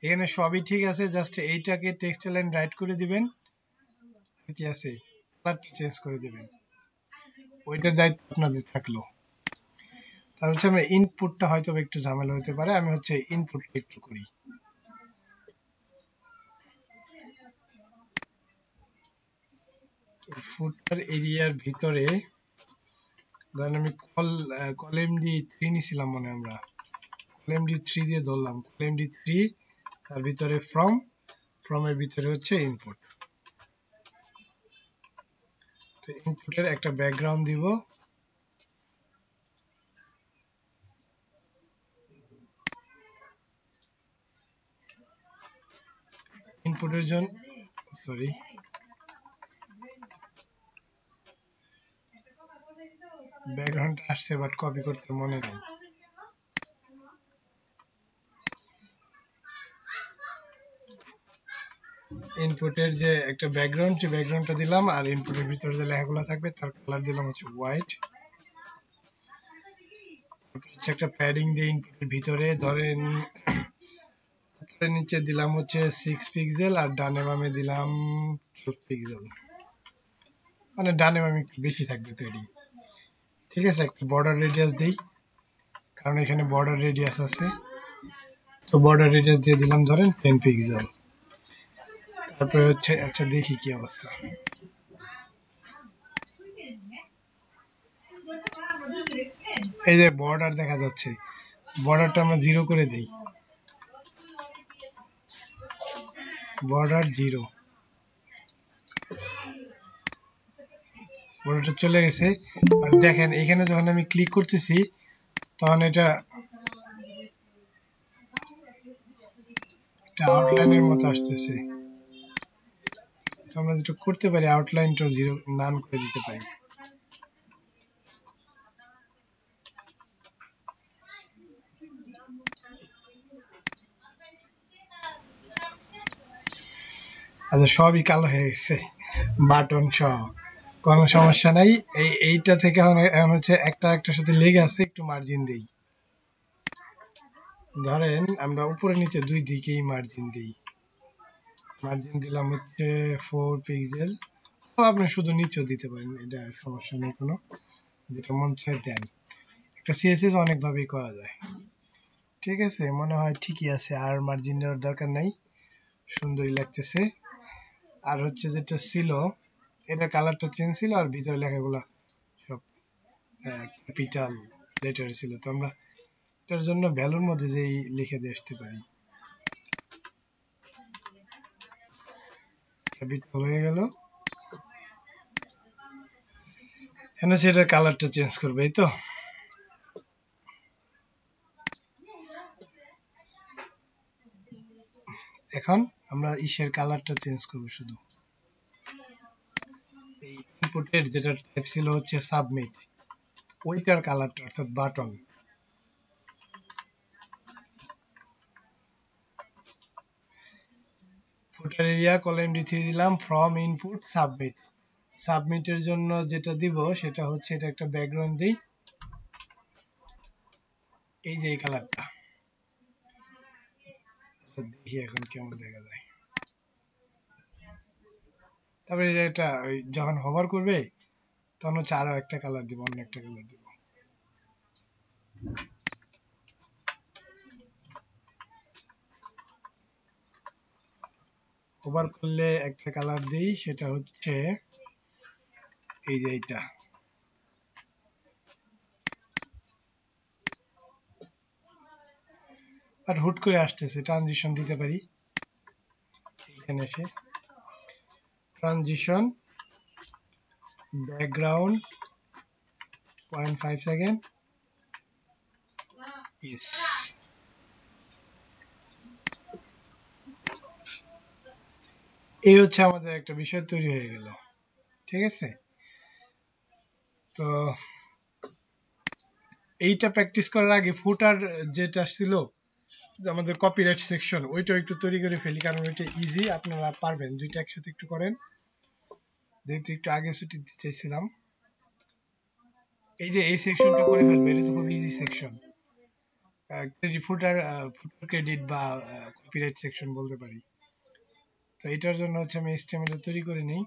এখানে সবই ঠিক আছে, জাস্ট এইটাকে টেক্সট লাইন রাইট করে দিবেন, কি আছে কালারটা চেঞ্জ করে দিবেন, ওইটার দায়িত্ব আপনাদের থাকলো। তার হচ্ছে আমরা ইনপুটটা হয়তো একটু ঝামেলা হতে পারে, আমি হচ্ছে ইনপুটটা একটু করি। ফুটার এরিয়ার ভিতরে ধরেন আমি কলএমডি 3 নিছিলাম, মনে আমরা কলএমডি 3 দিয়ে ধরলাম। কলএমডি 3 তার ভিতরে ফ্রম এর ভিতরে হচ্ছে ইনপুট। তো ইনপুটের একটা ব্যাকগ্রাউন্ড দিব। ইনপুটের জন্য সরি, ব্যাকগ্রাউন্ড আসছে বাট কপি করতে মনে নেই। ইনপুটের যে একটা ব্যাকগ্রাউন্ড, সেই ব্যাকগ্রাউন্ডটা দিলাম। আর ইনপুটের ভিতরে যে লেখাগুলো থাকবে তার কালার দিলাম হচ্ছে হোয়াইট। হচ্ছে একটা প্যাডিং দিয়ে ইনপুটের ভিতরে ধরেন উপরে নিচে দিলাম হচ্ছে 6 পিক্সেল, আর ডানে বামে দিলাম 12 পিক্সেল, মানে ডানে বামে একটু বেশি থাকবে প্যাডিং। ঠিক আছে, একটা বর্ডার রেডিয়াস দিই কারণ এখানে বর্ডার রেডিয়াস আছে। তো বর্ডার রেডিয়াস দিয়ে দিলাম ধরেন 10 পিক্সেল। তারপরে হচ্ছে আচ্ছা দেখি কি অবস্থা। এই যে বর্ডার দেখা যাচ্ছে, বর্ডারটা আমরা 0 করে দেই, বর্ডার 0, বর্ডারটা চলে গেছে। আর দেখেন এখানে যখন আমি ক্লিক করতেছি তখন এটা আউটলাইনের মতো আসতেছে। তো আমরা যেটা করতে পারি আউটলাইনটা 0 নান করে দিতে পারি। আচ্ছা সবই কালো হয়ে গেছে, বাটন সহ, কোনো সমস্যা নাই। এইটা থেকে এখন হচ্ছে একটার সাথে লেগে আছে, একটু মার্জিন দেই। ধরেন আমরা উপরে নিচে দুই দিকেই মার্জিন দিই। মার্জিন দিলাম হচ্ছে 4 পিক্সেল। আপনি শুধু নিচেও দিতে পারেন, এটা সমস্যা নেই কোনো, যেটা মন চায় দেন। একটা সিএসএস অনেকভাবেই করা যায়। ঠিক আছে, মনে হয় ঠিকই আছে, আর মার্জিন দেওয়ার দরকার নাই, সুন্দরই লাগতেছে। আর হচ্ছে যেটা ছিল এটা কালারটা চেঞ্জ ছিল, আর ভিতরে লেখাগুলো সব ক্যাপিটাল লেটার ছিল। তো আমরা এটার জন্য ভ্যালুর মধ্যে যেই লিখে দিয়ে আসতে পারি, ক্যাপিটাল হয়ে গেল। এখন সেটা কালারটা চেঞ্জ করবে, এই তো। এখন আমরা ইসের কালারটা চেঞ্জ করব শুধু। এই ইনপুটের যেটা টাইপ ছিল হচ্ছে সাবমিট, ওইটার কালারটা অর্থাৎ বাটন। ফুটার এরিয়া কলাম ডি3 দিলাম, ফ্রম ইনপুট সাবমিট। সাবমিটের জন্য যেটা দিব সেটা হচ্ছে এটা একটা ব্যাকগ্রাউন্ড দিই, এই যে এই কালারটা। দেখি এখন কেমন দেখা যায়। তারপরে এটা যখন হোভার করবে তখন হচ্ছে আরো একটা কালার দিব, অন্য একটা কালার দিব। হোভার করলে একটা কালার দিই, সেটা হচ্ছে এই যে এইটা। আর হুট করে আসতেছে, ট্রানজিশন দিতে পারি এখানে এসে, ট্রানজিশন ব্যাকগ্রাউন্ড 0.5 সেকেন্ড। ইয়েস, এই হচ্ছে আমাদের একটা বিষয় তৈরি হয়ে গেল। ঠিক আছে, তো এইটা প্র্যাকটিস করার আগে ফুটার যেটা ছিল আমাদের কপিরাইট সেকশন, ওইটা একটু তৈরি করে ফেলি, কারণ ওইটা ইজি, আপনারা পারবেন। দুইটা একসাথে একটু করেন, যেহেতু একটু আগে ছুটি দিতে চাইছিলাম। এই যে এই সেকশনটা করে ফেলবে, এটা তো খুব ইজি সেকশন, ফুটার ক্রেডিট বা কপিরাইট সেকশন বলতে পারি। তো এটার জন্য হচ্ছে আমি HTML তৈরি করে নিই।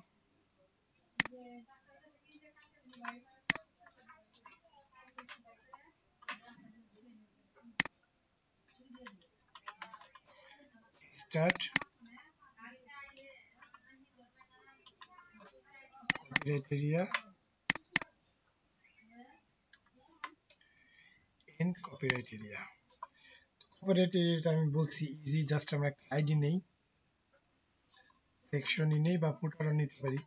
Start copyright area in copyright area। copyright area আমি বলছি ইজি, জাস্ট আমরা একটা আইডি নেই, সেকশনই নেই, বা ফুটারও নিতে পারি।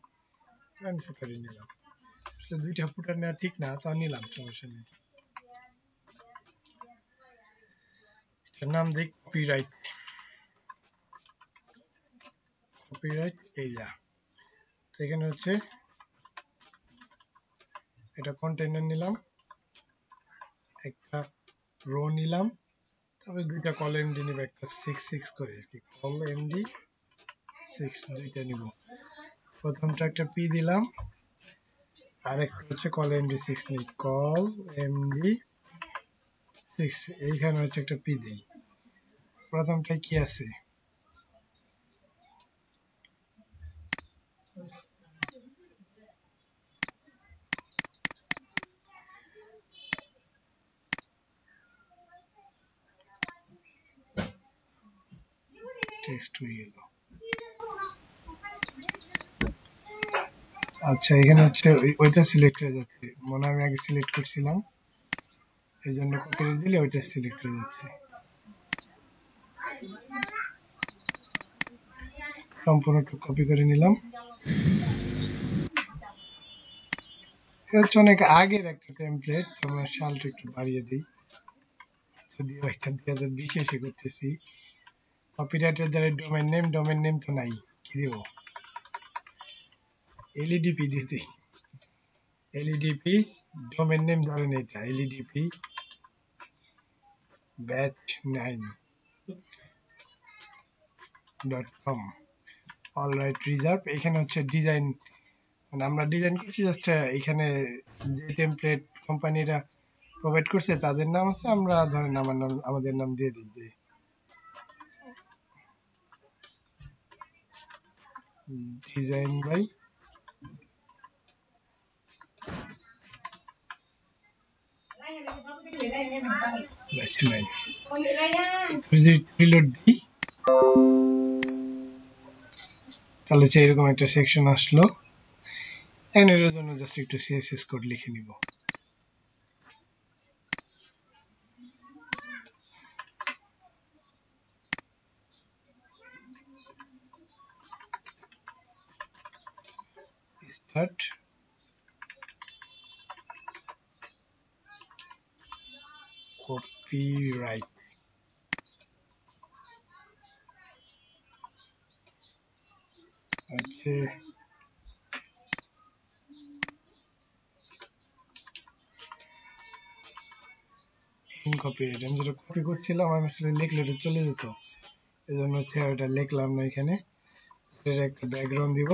আমি ফুটারই নিলাম, আসলে দুইটা ফুটার নেওয়া ঠিক না, তা নিলাম, সমস্যা নেই। এটার নাম দিই কপিরাইট, কপিরাইট এরিয়া। তো এখানে হচ্ছে এটা কন্টেইনার নিলাম, একটা রো নিলাম, তারপরে দুইটা কল এমডি নিব, একটা 6 করে আর কি, কল এমডি 6 দুইটা নিব। প্রথমটা একটা পি দিলাম, আর একটা হচ্ছে কল এমডি 6 নিই, কল এমডি 6। এইখানে হচ্ছে একটা পি দেই। প্রথমটা কি আছে, টেক্সট হয়ে গেল। আচ্ছা এখানে হচ্ছে ওইটা সিলেক্ট হয়ে যাচ্ছে, মনে হয় আমি আগে সিলেক্ট করছিলাম, এর জন্য কপি দিলে ওইটা সিলেক্ট হয়ে যাচ্ছে। সম্পূর্ণ কপি করে নিলাম। এটা হচ্ছে অনেক আগের একটা টেমপ্লেট, আমরা সালটা একটু বাড়িয়ে দিই, যদি ওইটা 2020 এসে করতেছি। কপিরাইটের দ্বারা ডোমেন নেম তো নাই, কি দেব? এলইডিপি দিয়ে দিই। এলইডিপি ডোমেন নেম ধরেন এটা এলইডিপি batch9.com অলরাইট রিজার্ভ। এখানে হচ্ছে ডিজাইন, মানে আমরা ডিজাইন করছি জাস্ট এখানে যে টেমপ্লেট কোম্পানিরা প্রোভাইড করছে তাদের নাম আছে, আমরা ধরেন আমার নাম আমাদের নাম দিয়ে দিই যে ডিজাইন বাই batch9। রিলোড দিই, তাহলে হচ্ছে এরকম একটা সেকশন আসলো। এখন এর জন্য জাস্ট একটু সিএসএস কোড লিখে নিব। স্টার্ট কপিরাইট, আচ্ছা ইনকপিরাইট, আমি যেটা কপি করছিলাম আমি আসলে লিখলে এটা চলে যেত, এই জন্য ওটা লিখলাম না এখানে। এর একটা ব্যাকগ্রাউন্ড দিব,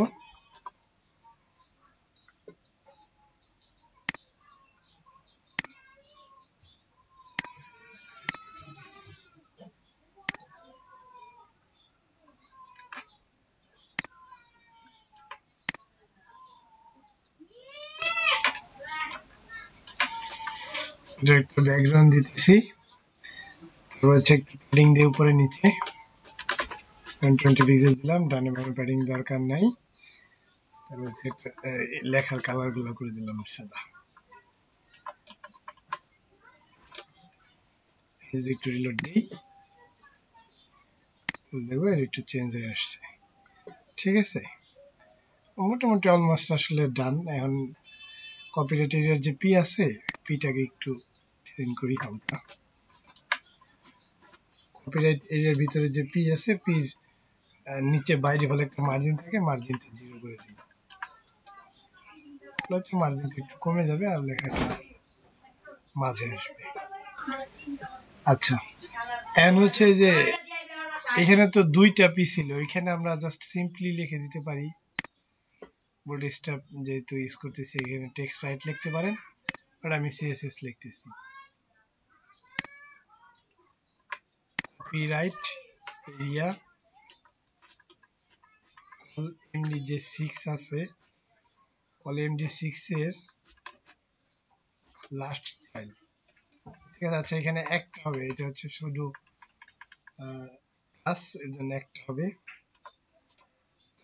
একটা ব্যাকগ্রাউন্ড দিতেছি, তারপর হচ্ছে একটু প্যাডিং দিয়ে উপরে নিচে 20 পিক্সেল দিলাম, ডানে বামে প্যাডিং দরকার নাই। তারপর হচ্ছে লেখার কালার গুলো করে দিলাম সাদা। একটু রিলোড দিই, দেখবো একটু চেঞ্জ হয়ে আসছে। ঠিক আছে, মোটামুটি অলমোস্ট আসলে ডান। এখন কপিরাইট এরিয়ার যে পি আছে, পিটাকে একটু ডিজাইন করি হালকা। কপিরাইট এরিয়ার ভিতরে যে পি আছে, পির নিচে বাইরে হলে একটা মার্জিন থাকে, মার্জিনটা 0 করে দিই, মার্জিনটা একটু কমে যাবে আর লেখাটা মাঝে আসবে। আচ্ছা এখন হচ্ছে যে এখানে তো 2টা পি ছিল, এখানে আমরা জাস্ট সিম্পলি লিখে দিতে পারি বোল্ড স্টপ, যেহেতু ইউজ করতেছি এখানে টেক্সট রাইট লিখতে পারেন, আর আমি সিএসএস লিখতেছি। কপিরাইট এরিয়া এমডি যে 6 আছে, এমডি 6 এর লাস্ট চাইল্ড। ঠিক আছে, আচ্ছা এখানে একটা হবে, এটা হচ্ছে শুধু প্লাস, এর জন্য একটা হবে।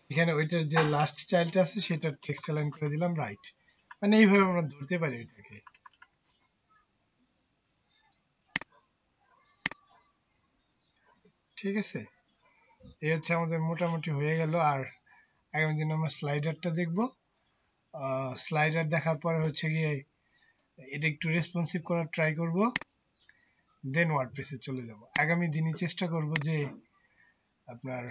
এখানে ওইটার যে লাস্ট চাইল্ডটা আছে সেটা টেক্সট লাইন করে দিলাম রাইট, মানে এইভাবে আমরা ধরতে পারি এটাকে। ঠিক আছে, এই হচ্ছে আমাদের মোটামুটি হয়ে গেল। আর আগামী দিন আমরা স্লাইডারটা দেখব। স্লাইডার দেখার পরে হচ্ছে গিয়ে এটা একটু রেসপন্সিভ করার ট্রাই করব, দেন ওয়ার্ডপ্রেসে চলে যাব। আগামী দিনই চেষ্টা করব যে আপনার